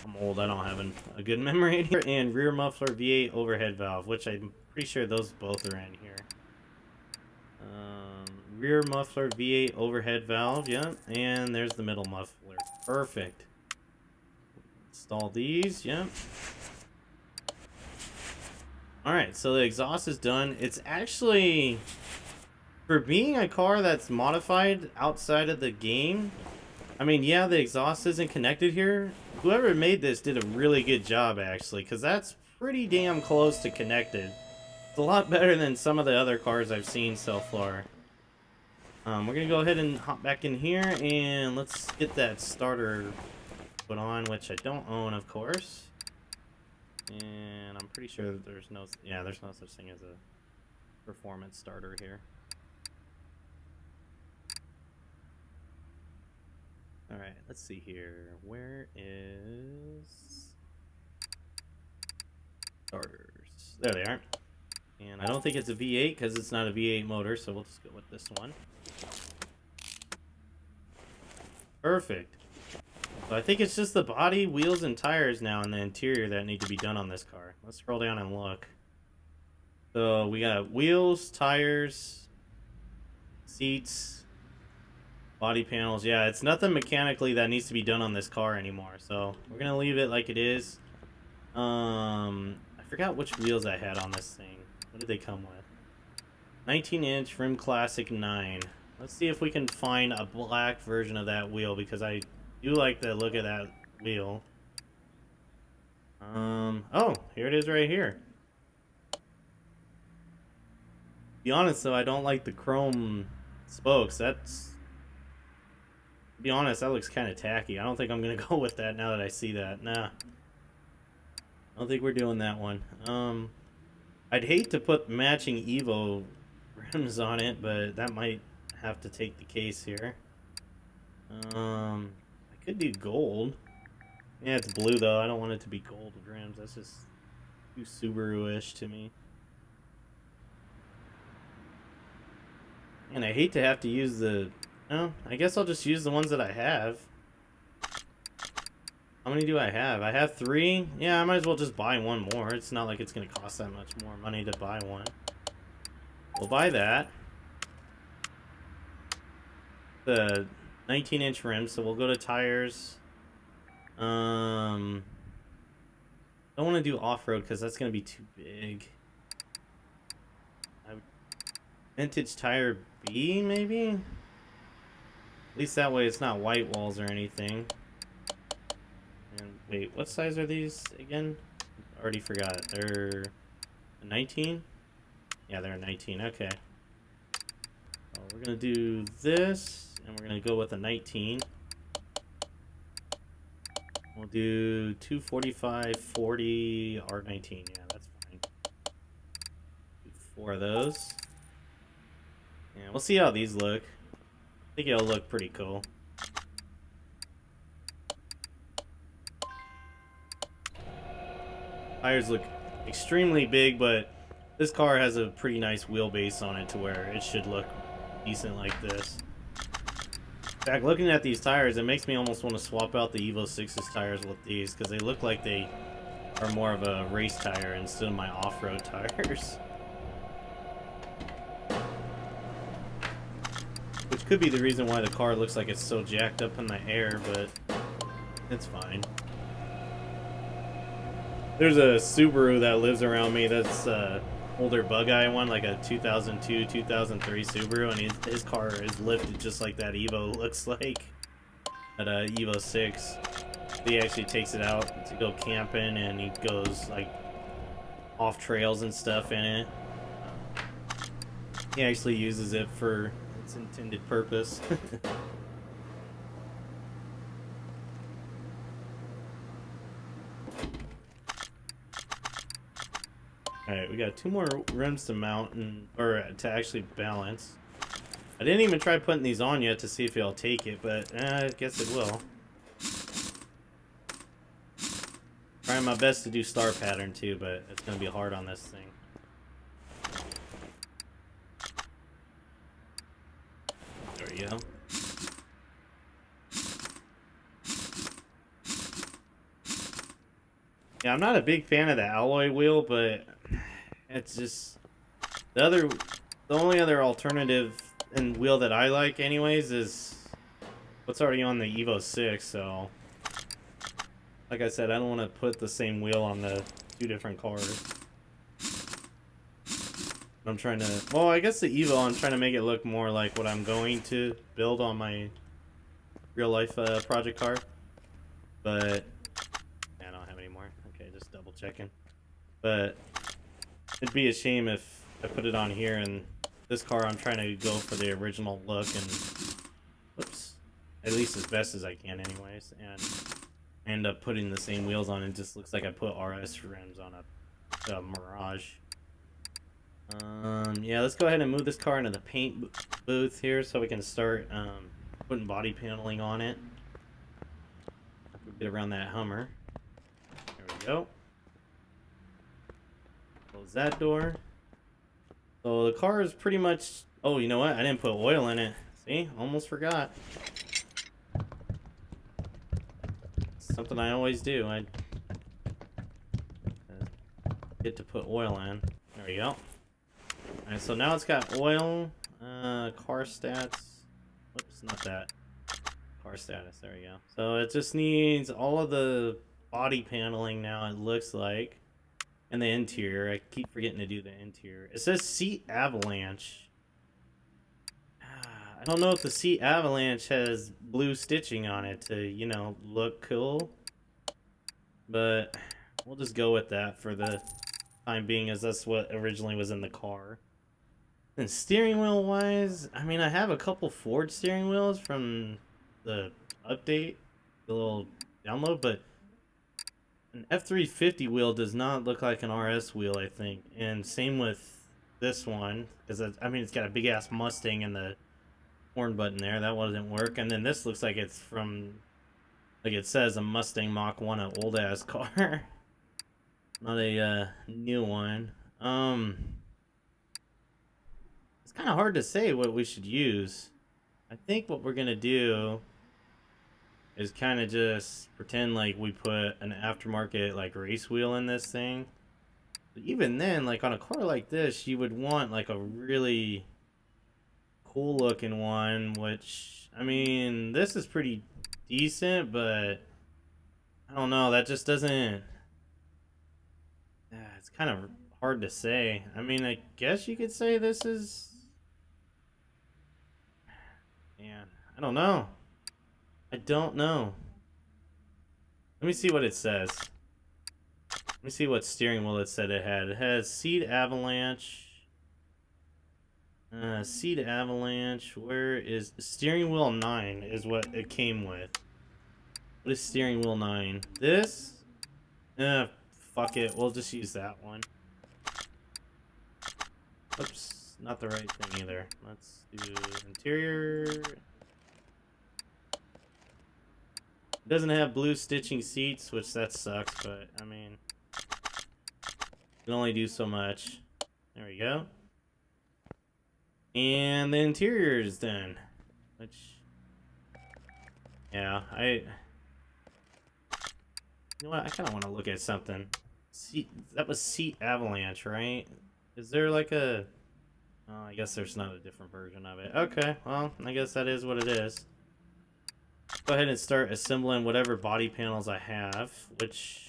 I'm old. I don't have a good memory here. And rear muffler V8 overhead valve, which I'm pretty sure those both are in here. Rear muffler V8 overhead valve, yeah. And there's the middle muffler. Perfect. Install these, yeah. Alright, so the exhaust is done. It's actually, for being a car that's modified outside of the game, I mean, yeah, the exhaust isn't connected here. Whoever made this did a really good job, actually, because that's pretty damn close to connected. It's a lot better than some of the other cars I've seen so far. We're gonna go ahead and hop back in here, and let's get that starter put on, which I don't own, of course. And I'm pretty sure that there's no such thing as a performance starter here. Alright, let's see here. Where is starters? There they are. And I don't think it's a V8 because it's not a V8 motor, so we'll just go with this one. Perfect. So I think it's just the body, wheels, and tires now in the interior that need to be done on this car. Let's scroll down and look. So we got wheels, tires, seats, body panels. Yeah, it's nothing mechanically that needs to be done on this car anymore. So we're gonna leave it like it is. I forgot which wheels I had on this thing. What did they come with? 19-inch Rim Classic 9. Let's see if we can find a black version of that wheel, because I do like the look of that wheel. Oh, here it is right here. To be honest though, I don't like the chrome spokes. To be honest, that looks kind of tacky. I don't think I'm gonna go with that now that I see that. Nah. I don't think we're doing that one. I'd hate to put matching Evo rims on it, but that might have to take the case here. I could do gold. Yeah, it's blue though. I don't want it to be gold rims. That's just too Subaru-ish to me. And I hate to have to use the... No, I guess I'll just use the ones that I have. How many do I have? I have 3. Yeah, I might as well just buy one more. It's not like it's going to cost that much more money to buy one. We'll buy that. The 19-inch rims, so we'll go to tires. Don't want to do off-road because that's going to be too big. Vintage tire B, maybe? At least that way it's not white walls or anything. And wait, what size are these again? Already forgot. They're a 19? Yeah, they're a 19. Okay. Well, we're going to do this, and we're going to go with a 19. We'll do 245, 40, R19. Yeah, that's fine. Do 4 of those. Yeah, we'll see how these look. I think it'll look pretty cool. Tires look extremely big, but this car has a pretty nice wheelbase on it to where it should look decent like this. In fact, looking at these tires, it makes me almost want to swap out the Evo 6's tires with these, because they look like they are more of a race tire instead of my off-road tires. Which could be the reason why the car looks like it's so jacked up in the air, but it's fine. There's a Subaru that lives around me that's older bug-eye one, like a 2002, 2003 Subaru, and his car is lifted just like that Evo looks like. That Evo 6. He actually takes it out to go camping, and he goes like off trails and stuff in it. He actually uses it for its intended purpose. Alright, we got 2 more rims to mount, or to actually balance. I didn't even try putting these on yet to see if it'll take it, but I guess it will. Trying my best to do star pattern too, but it's going to be hard on this thing. There we go. Yeah, I'm not a big fan of the alloy wheel, but it's just the only other alternative and wheel that I like anyways is what's already on the Evo 6, so like I said, I don't want to put the same wheel on the 2 different cars. I'm trying to, well, I guess the Evo, I'm trying to make it look more like what I'm going to build on my real life project car. But I don't have any more. Okay, just double checking. But it'd be a shame if I put it on here and this car I'm trying to go for the original look and whoops, at least as best as I can anyways, and I end up putting the same wheels on. It just looks like I put RS rims on a Mirage. Yeah, let's go ahead and move this car into the paint booth here so we can start putting body paneling on it. Get around that Hummer. There we go. Close that door. So the car is pretty much... Oh, you know what? I didn't put oil in it. See? Almost forgot. Something I always do. I get to put oil in. There we go. Alright, so now it's got oil. Car stats. Whoops, not that. Car status, there we go. So it just needs all of the body paneling now, it looks like. And the interior. I keep forgetting to do the interior. It says seat avalanche. I don't know if the seat avalanche has blue stitching on it to, you know, look cool. But we'll just go with that for the time being, as that's what originally was in the car. And steering wheel wise, I mean, I have a couple Ford steering wheels from the update, the little download, but an F350 wheel does not look like an RS wheel, I think. And same with this one, because I mean, it's got a big ass Mustang and the horn button there. That wouldn't work. And then this looks like it's from, like it says, a Mustang Mach 1, an old ass car, not a new one. It's kind of hard to say what we should use. I think what we're gonna do is kind of just pretend like we put an aftermarket like race wheel in this thing. But even then, like on a car like this, you would want like a really cool looking one, which, I mean, this is pretty decent, but I don't know, that just doesn't, it's kind of hard to say. I mean, I guess you could say this is, man, I don't know. I don't know. Let me see what it says. Let me see what steering wheel it said it had. It has seat avalanche. Seat avalanche. Where is steering wheel 9 is what it came with. What is steering wheel 9? This? Fuck it. We'll just use that one. Oops. Not the right thing either. Let's do interior. It doesn't have blue stitching seats, which that sucks, but I mean, you can only do so much. There we go. And the interior is done, which, yeah, you know what? I kind of want to look at something. That was seat avalanche, right? Is there like a? Oh, I guess there's not a different version of it. Okay, well, I guess that is what it is. Go ahead and start assembling whatever body panels I have, which,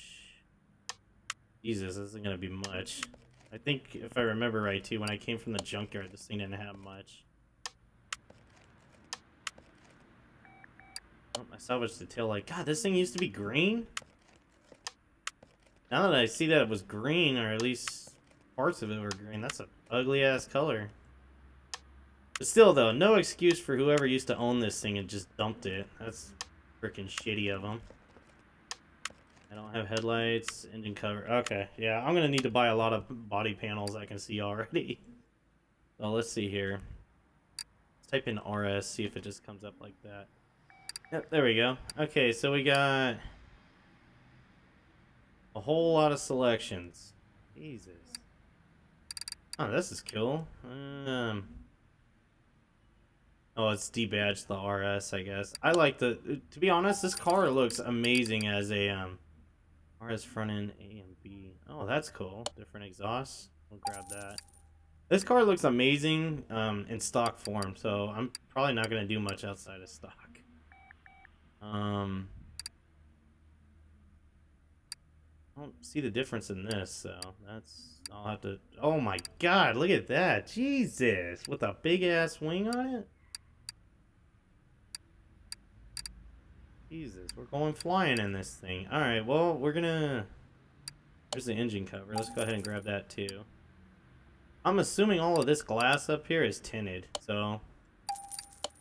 Jesus, this isn't going to be much. I think, if I remember right, too, when I came from the junkyard, this thing didn't have much. Oh, I salvaged the tail light. God, this thing used to be green? Now that I see that it was green, or at least parts of it were green, that's an ugly-ass color. But still, though, no excuse for whoever used to own this thing and just dumped it. That's freaking shitty of them. I don't have headlights, engine cover. Okay, yeah, I'm going to need to buy a lot of body panels I can see already. So let's see here. Let's type in RS, see if it just comes up like that. Yep, there we go. Okay, so we got a whole lot of selections. Jesus. Oh, this is cool. Oh, it's debadged the RS, I guess. I like the... To be honest, this car looks amazing as a RS front end A and B. Oh, that's cool. Different exhausts. We'll grab that. This car looks amazing in stock form, so I'm probably not going to do much outside of stock. I don't see the difference in this, so that's... I'll have to... Oh my god, look at that! Jesus! With a big-ass wing on it? Jesus, we're going flying in this thing. Alright, well, we're gonna... There's the engine cover. Let's go ahead and grab that, too. I'm assuming all of this glass up here is tinted, so...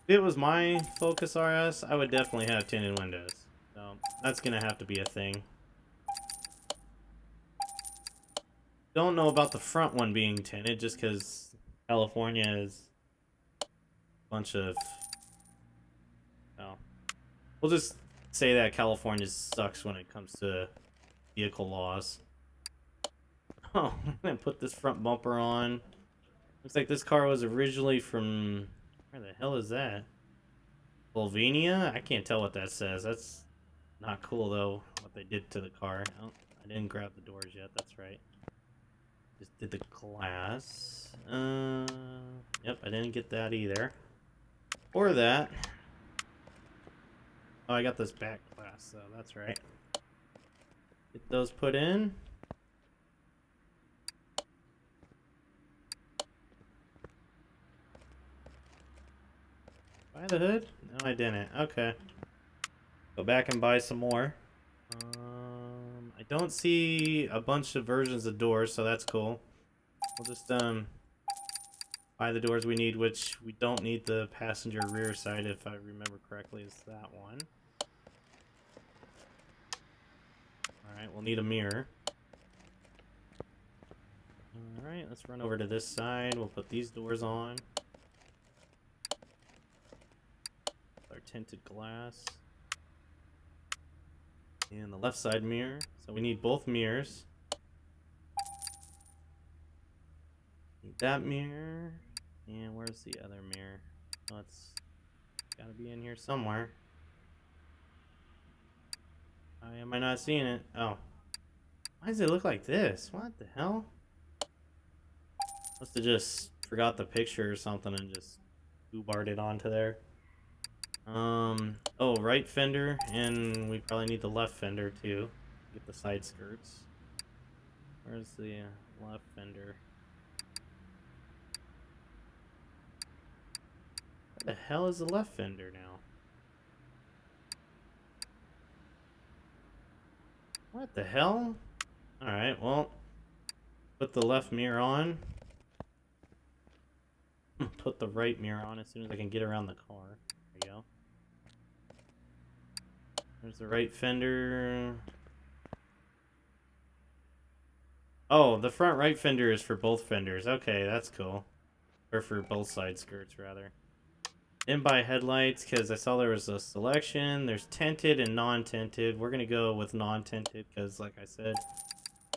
If it was my Focus RS, I would definitely have tinted windows. So, that's gonna have to be a thing. Don't know about the front one being tinted, just because California is a bunch of... Oh. We'll just say that California sucks when it comes to vehicle laws. Oh, I'm gonna put this front bumper on. Looks like this car was originally from... Where the hell is that? Slovenia? I can't tell what that says. That's not cool, though, what they did to the car. Oh, I didn't grab the doors yet, that's right. Just did the glass. Yep, I didn't get that either. Or that. Oh, I got this back glass, so that's right. Get those put in. Buy the hood? No, I didn't. Okay. Go back and buy some more. I don't see a bunch of versions of doors, so that's cool. We'll just buy the doors we need, which we don't need the passenger rear side, if I remember correctly, is that one. Alright, we'll need a mirror. Alright, let's run over to this side. We'll put these doors on. Our tinted glass. And the left side mirror. So we need both mirrors. Need that mirror. And where's the other mirror? Oh, it's gotta be in here somewhere. Why am I not seeing it? Oh. Why does it look like this? What the hell? Must have just forgot the picture or something and just foobarred it onto there. Oh, right fender, and we probably need the left fender too. Get the side skirts. Where's the left fender? Where the hell is the left fender now? What the hell? Alright, well, put the left mirror on. Put the right mirror on as soon as I can get around the car. There you go. There's the right fender. Oh, the front right fender is for both fenders. Okay, that's cool. Or for both side skirts, rather. Didn't buy headlights because I saw there was a selection. There's tinted and non-tinted. We're going to go with non-tinted because, like I said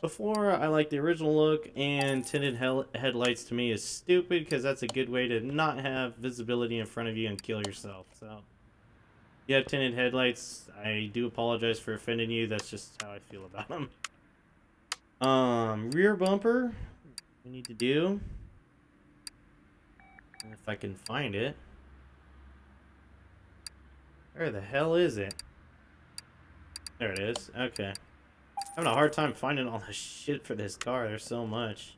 before, I like the original look, and tinted headlights to me is stupid because that's a good way to not have visibility in front of you and kill yourself. So, if you have tinted headlights, I do apologize for offending you. That's just how I feel about them. Rear bumper, we need to do. If I can find it. Where the hell is it? There it is. Okay. I'm having a hard time finding all the shit for this car. There's so much.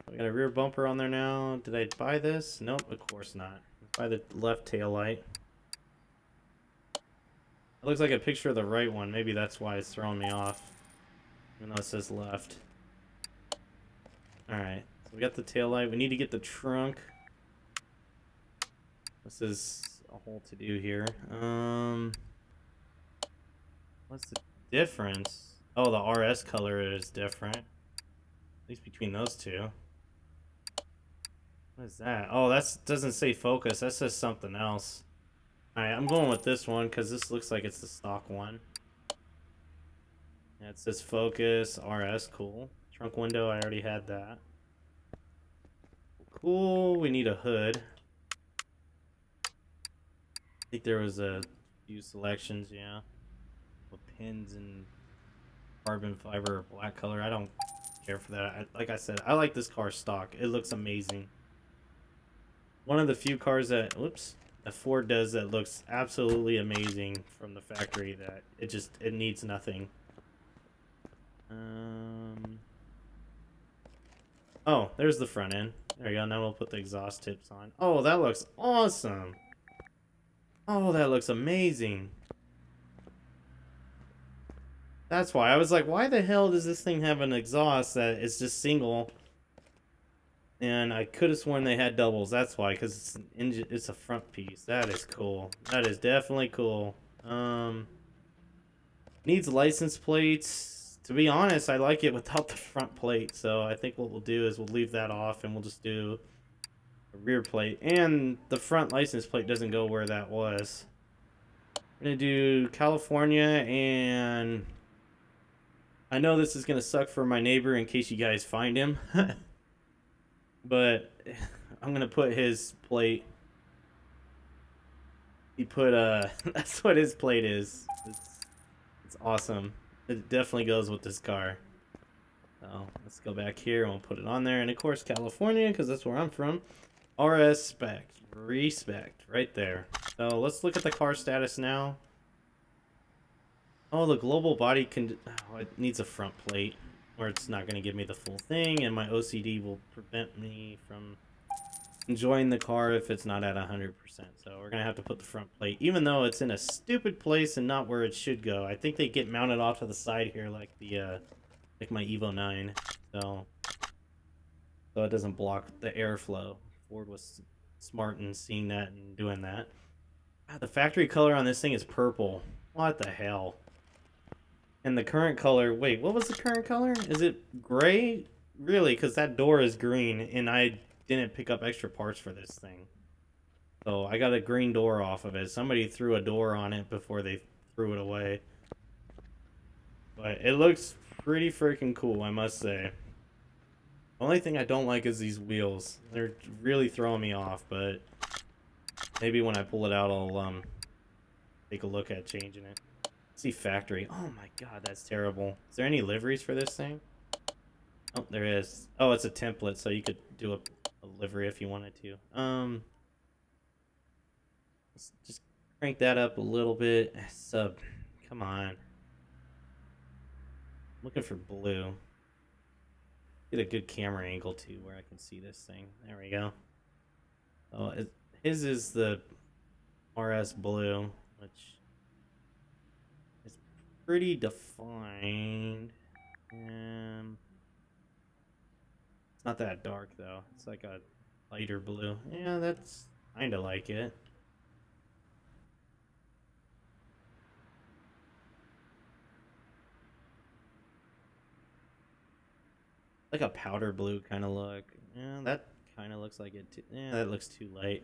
We got a rear bumper on there now. Did I buy this? Nope, of course not. Buy the left tail light. It looks like a picture of the right one. Maybe that's why it's throwing me off. Even though it says left. Alright. So we got the tail light. We need to get the trunk. This is a whole to do here. What's the difference? Oh, the RS color is different. At least between those two. What is that? Oh, that doesn't say Focus. That says something else. Alright, I'm going with this one because this looks like it's the stock one. Yeah, it says Focus, RS, cool. Trunk window, I already had that. Cool, we need a hood. I think there was a few selections, yeah. With pins and carbon fiber or black color. I don't care for that. Like I said, I like this car stock. It looks amazing. One of the few cars that, whoops, that Ford does that looks absolutely amazing from the factory that it needs nothing. Oh, there's the front end. There we go. Now we'll put the exhaust tips on. Oh, that looks awesome. Oh, that looks amazing. That's why I was like, why the hell does this thing have an exhaust that is just single? And I could have sworn they had doubles. That's why, because it's an engine. It's a front piece. That is cool. That is definitely cool. Needs license plates. To be honest, I like it without the front plate. So I think what we'll do is we'll leave that off and we'll just do a rear plate. And the front license plate doesn't go where that was. We're gonna do California, and I know this is gonna suck for my neighbor in case you guys find him. But I'm gonna put his plate. He put that's what his plate is. It's awesome. It definitely goes with this car. So let's go back here and we'll put it on there. And of course California, because that's where I'm from. RS spec. Respect. Right there. So let's look at the car status now. Oh, the global body oh, it needs a front plate, or it's not going to give me the full thing, and my OCD will prevent me from enjoying the car if it's not at 100%. So we're going to have to put the front plate, even though it's in a stupid place and not where it should go. I think they get mounted off to the side here like the like my Evo 9. So it doesn't block the airflow. Ford was smart in seeing that and doing that. God, the factory color on this thing is purple. What the hell? And the current color, wait, what was the current color? Is it gray? Really? Because that door is green, and I didn't pick up extra parts for this thing. So I got a green door off of it. Somebody threw a door on it before they threw it away. But it looks pretty freaking cool, I must say. The only thing I don't like is these wheels. They're really throwing me off, but maybe when I pull it out, I'll take a look at changing it. See factory. Oh my god, that's terrible. Is there any liveries for this thing? Oh, there is. Oh, it's a template, so you could do a livery if you wanted to. Let's just crank that up a little bit. Sub. Come on. Looking for blue. Get a good camera angle too, where I can see this thing. There we go. Oh, his is the RS blue, which is pretty defined. It's not that dark though. It's like a lighter blue. Yeah, that's kind of like it. Like a powder blue kind of look. Yeah, that kind of looks like it too. Yeah, that looks too light.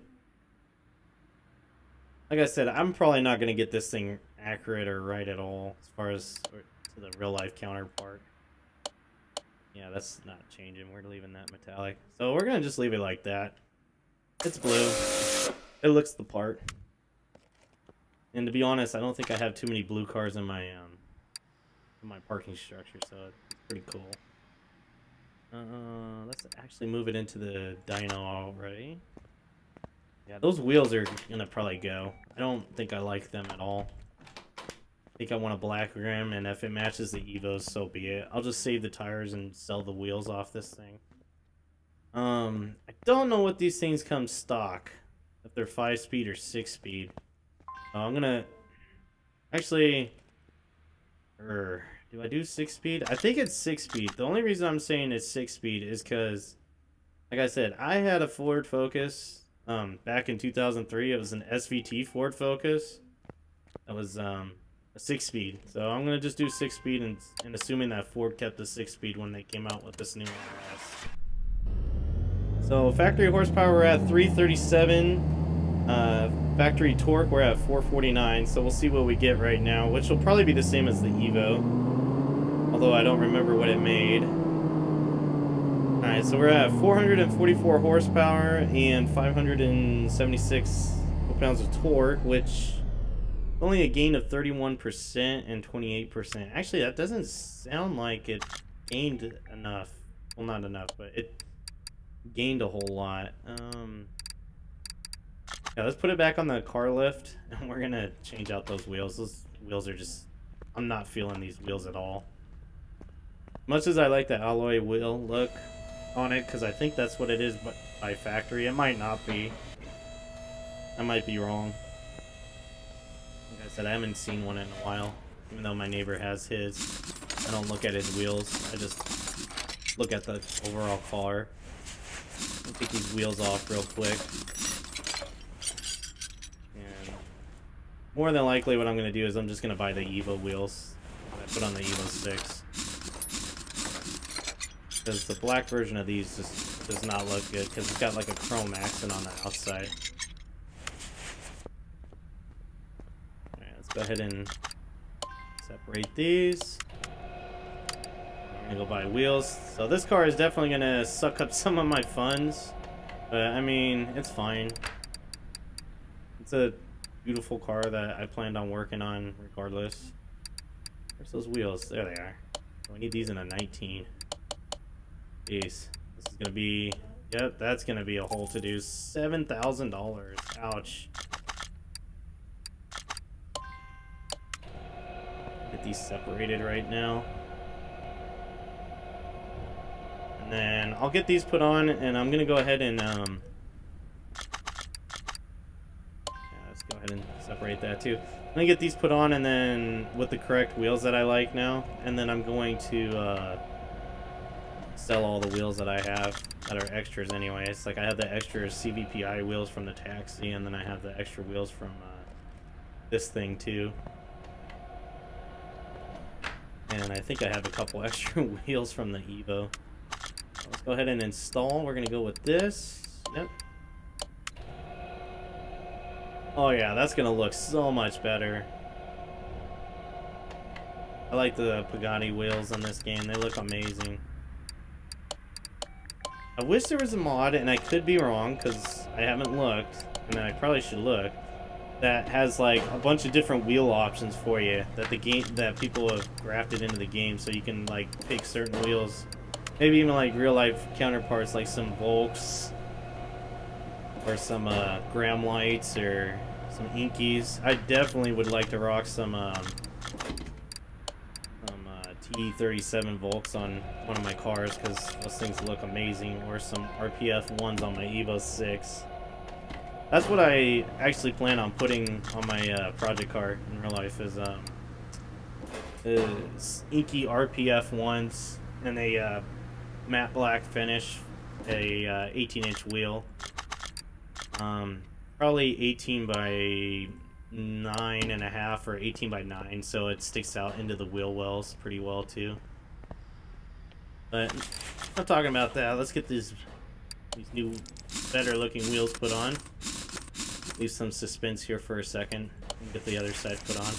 Like I said, I'm probably not going to get this thing accurate or right at all as far as to the real life counterpart. Yeah, that's not changing. We're leaving that metallic. So we're going to just leave it like that. It's blue. It looks the part. And to be honest, I don't think I have too many blue cars in my parking structure, so it's pretty cool. Let's actually move it into the dyno already. Yeah, those wheels are gonna probably go. I don't think I like them at all. I think I want a black rim, and if it matches the Evos, so be it. I'll just save the tires and sell the wheels off this thing. I don't know what these things come stock. If they're 5-speed or 6-speed. I'm gonna... Actually... do I do 6-speed? I think it's 6-speed. The only reason I'm saying it's 6-speed is because, like I said, I had a Ford Focus back in 2003. It was an SVT Ford Focus. That was a 6-speed. So I'm going to just do 6-speed and assuming that Ford kept the 6-speed when they came out with this new RS. So factory horsepower, we're at 337. Factory torque, we're at 449. So we'll see what we get right now, which will probably be the same as the Evo. Although I don't remember what it made. Alright, so we're at 444 horsepower and 576 pounds of torque, which only a gain of 31% and 28%. Actually, that doesn't sound like it gained enough. Well, not enough, but it gained a whole lot. Yeah, let's put it back on the car lift, and we're gonna change out those wheels. Those wheels are just... I'm not feeling these wheels at all. Much as I like the alloy wheel look, on it because I think that's what it is, but by factory. It might not be. I might be wrong. Like I said, I haven't seen one in a while, even though my neighbor has his. I don't look at his wheels. I just look at the overall car. I'll take these wheels off real quick. And more than likely what I'm going to do is I'm just going to buy the Evo wheels that I put on the Evo 6. Because the black version of these just does not look good because it's got like a chrome accent on the outside. Alright, let's go ahead and separate these. I'm gonna go buy wheels. So this car is definitely gonna suck up some of my funds. But I mean, it's fine. It's a beautiful car that I planned on working on regardless. Where's those wheels? There they are. We need these in a 19. Jeez. This is gonna be... Yep, that's gonna be a whole to-do. $7,000. Ouch. Get these separated right now. And then I'll get these put on, and I'm gonna go ahead and yeah, let's go ahead and separate that too. I'm gonna get these put on, and then with the correct wheels that I like now, and then I'm going to sell all the wheels that I have that are extras anyway. It's like I have the extra CVPI wheels from the taxi, and then I have the extra wheels from this thing too. And I think I have a couple extra wheels from the Evo. Let's go ahead and install. We're gonna go with this. Yep. Oh yeah, that's gonna look so much better. I like the Pagani wheels on this game. They look amazing. I wish there was a mod, and I could be wrong because I haven't looked, and I probably should look, that has like a bunch of different wheel options for you that people have grafted into the game, so you can like pick certain wheels. Maybe even like real life counterparts like some Volks or some Graham Lights or some Inkies. I definitely would like to rock some T37 Volks on one of my cars because those things look amazing, or some RPF 1s on my Evo 6. That's what I actually plan on putting on my project car in real life is inky RPF 1s and a matte black finish, a 18-inch wheel, probably 18 by 9.5 or 18 by 9, so it sticks out into the wheel wells pretty well too. But I'm talking about that. Let's get these new, better looking wheels put on. Leave some suspense here for a second and get the other side put on.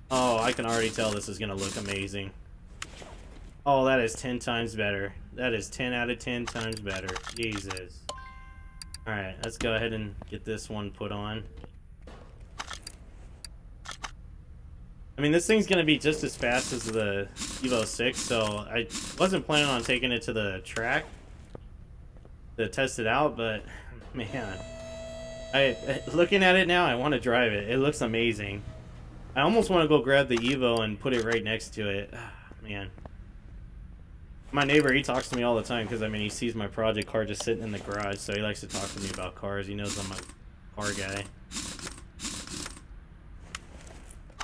Oh, I can already tell this is gonna look amazing. Oh, that is 10 times better. That is 10 out of 10 times better. Jesus. Alright, let's go ahead and get this one put on. I mean, this thing's gonna be just as fast as the Evo 6, so I wasn't planning on taking it to the track to test it out, but man, looking at it now, I want to drive it. It looks amazing. I almost want to go grab the Evo and put it right next to it. Man. My neighbor, he talks to me all the time because, I mean, he sees my project car just sitting in the garage, so he likes to talk to me about cars. He knows I'm a car guy.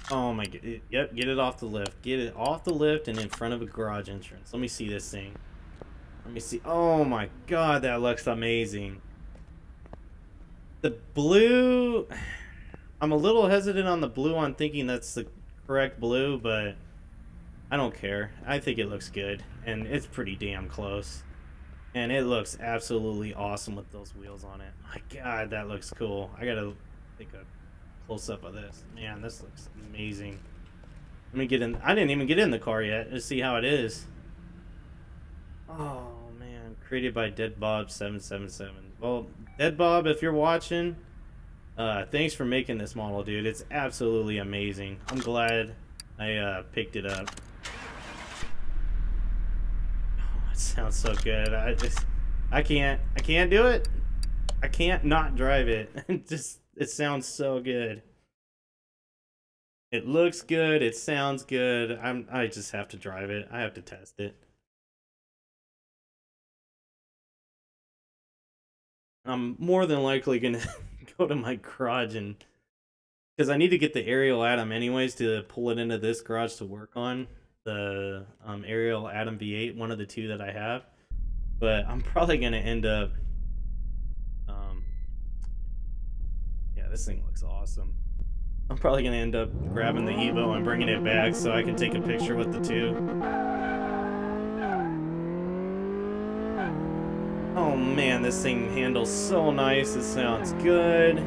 Oh my god. Yep, get it off the lift. Get it off the lift and in front of a garage entrance. Let me see this thing. Let me see. Oh my god, that looks amazing. The blue... I'm a little hesitant on the blue on thinking that's the correct blue, but I don't care. I think it looks good, and it's pretty damn close. And it looks absolutely awesome with those wheels on it. My god, that looks cool. I gotta take a close-up of this. Man, this looks amazing. Let me get in. I didn't even get in the car yet to see how it is. Oh, man. Created by Dead Bob 777. Well, Dead Bob, if you're watching... thanks for making this model, dude. It's absolutely amazing. I'm glad I picked it up. Oh, it sounds so good. I can't do it. I can't not drive it. It sounds so good. It looks good. It sounds good. I just have to drive it. I have to test it. I'm more than likely gonna go to my garage and because I need to get the aerial atom anyways to pull it into this garage to work on the aerial atom V8, one of the two that I have. But I'm probably gonna end up, um, yeah, this thing looks awesome. I'm probably gonna end up grabbing the Evo and bringing it back so I can take a picture with the two. Oh man, this thing handles so nice. It sounds good.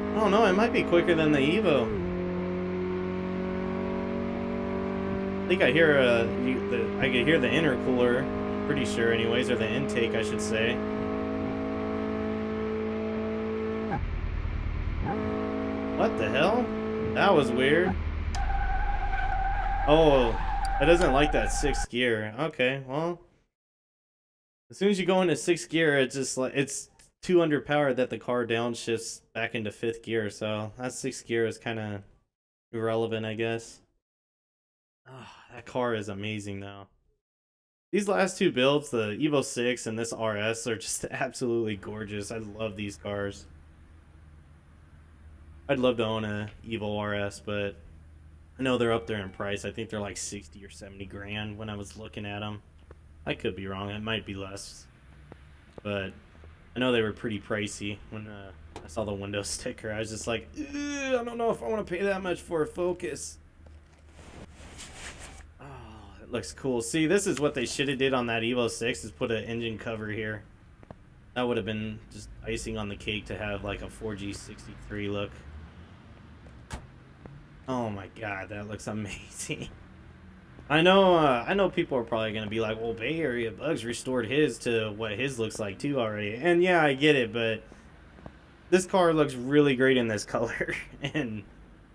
I don't know, it might be quicker than the Evo. I think I hear I could hear the intercooler. I'm pretty sure, anyways, or the intake, I should say. What the hell? That was weird. Oh, it doesn't like that 6th gear. Okay, well, as soon as you go into 6th gear, it's just like it's too underpowered that the car downshifts back into 5th gear. So that 6th gear is kind of irrelevant, I guess. Oh, that car is amazing though. These last two builds, the Evo 6 and this RS, are just absolutely gorgeous. I love these cars. I'd love to own a Evo RS, but I know they're up there in price. I think they're like 60 or 70 grand when I was looking at them. I could be wrong. It might be less. But I know they were pretty pricey when I saw the window sticker. I was just like, I don't know if I want to pay that much for a Focus. Oh, it looks cool. See, this is what they should have did on that Evo 6 is put an engine cover here. That would have been just icing on the cake to have like a 4G63 look. Oh my god, that looks amazing. I know people are probably gonna be like, well, Bay Area Bugs restored his to what his looks like too already. And yeah, I get it, but this car looks really great in this color. And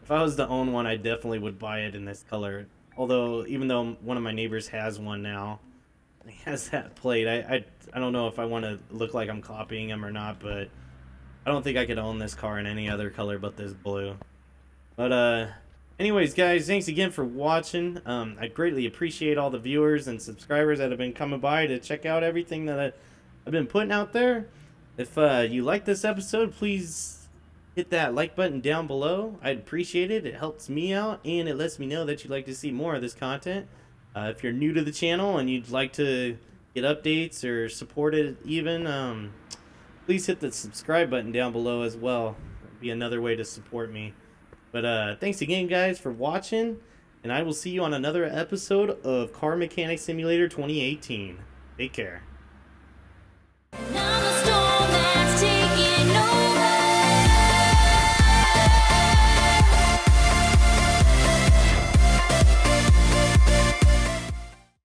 if I was to own one, I definitely would buy it in this color. Although, even though one of my neighbors has one now, he has that plate. I don't know if I want to look like I'm copying him or not, but I don't think I could own this car in any other color but this blue. But anyways, guys, thanks again for watching. I greatly appreciate all the viewers and subscribers that have been coming by to check out everything that I've been putting out there. If you like this episode, please hit that like button down below. I'd appreciate it. It helps me out, and it lets me know that you'd like to see more of this content. If you're new to the channel and you'd like to get updates or support it even, please hit the subscribe button down below as well. It'd be another way to support me. But thanks again, guys, for watching, and I will see you on another episode of Car Mechanic Simulator 2018. Take care.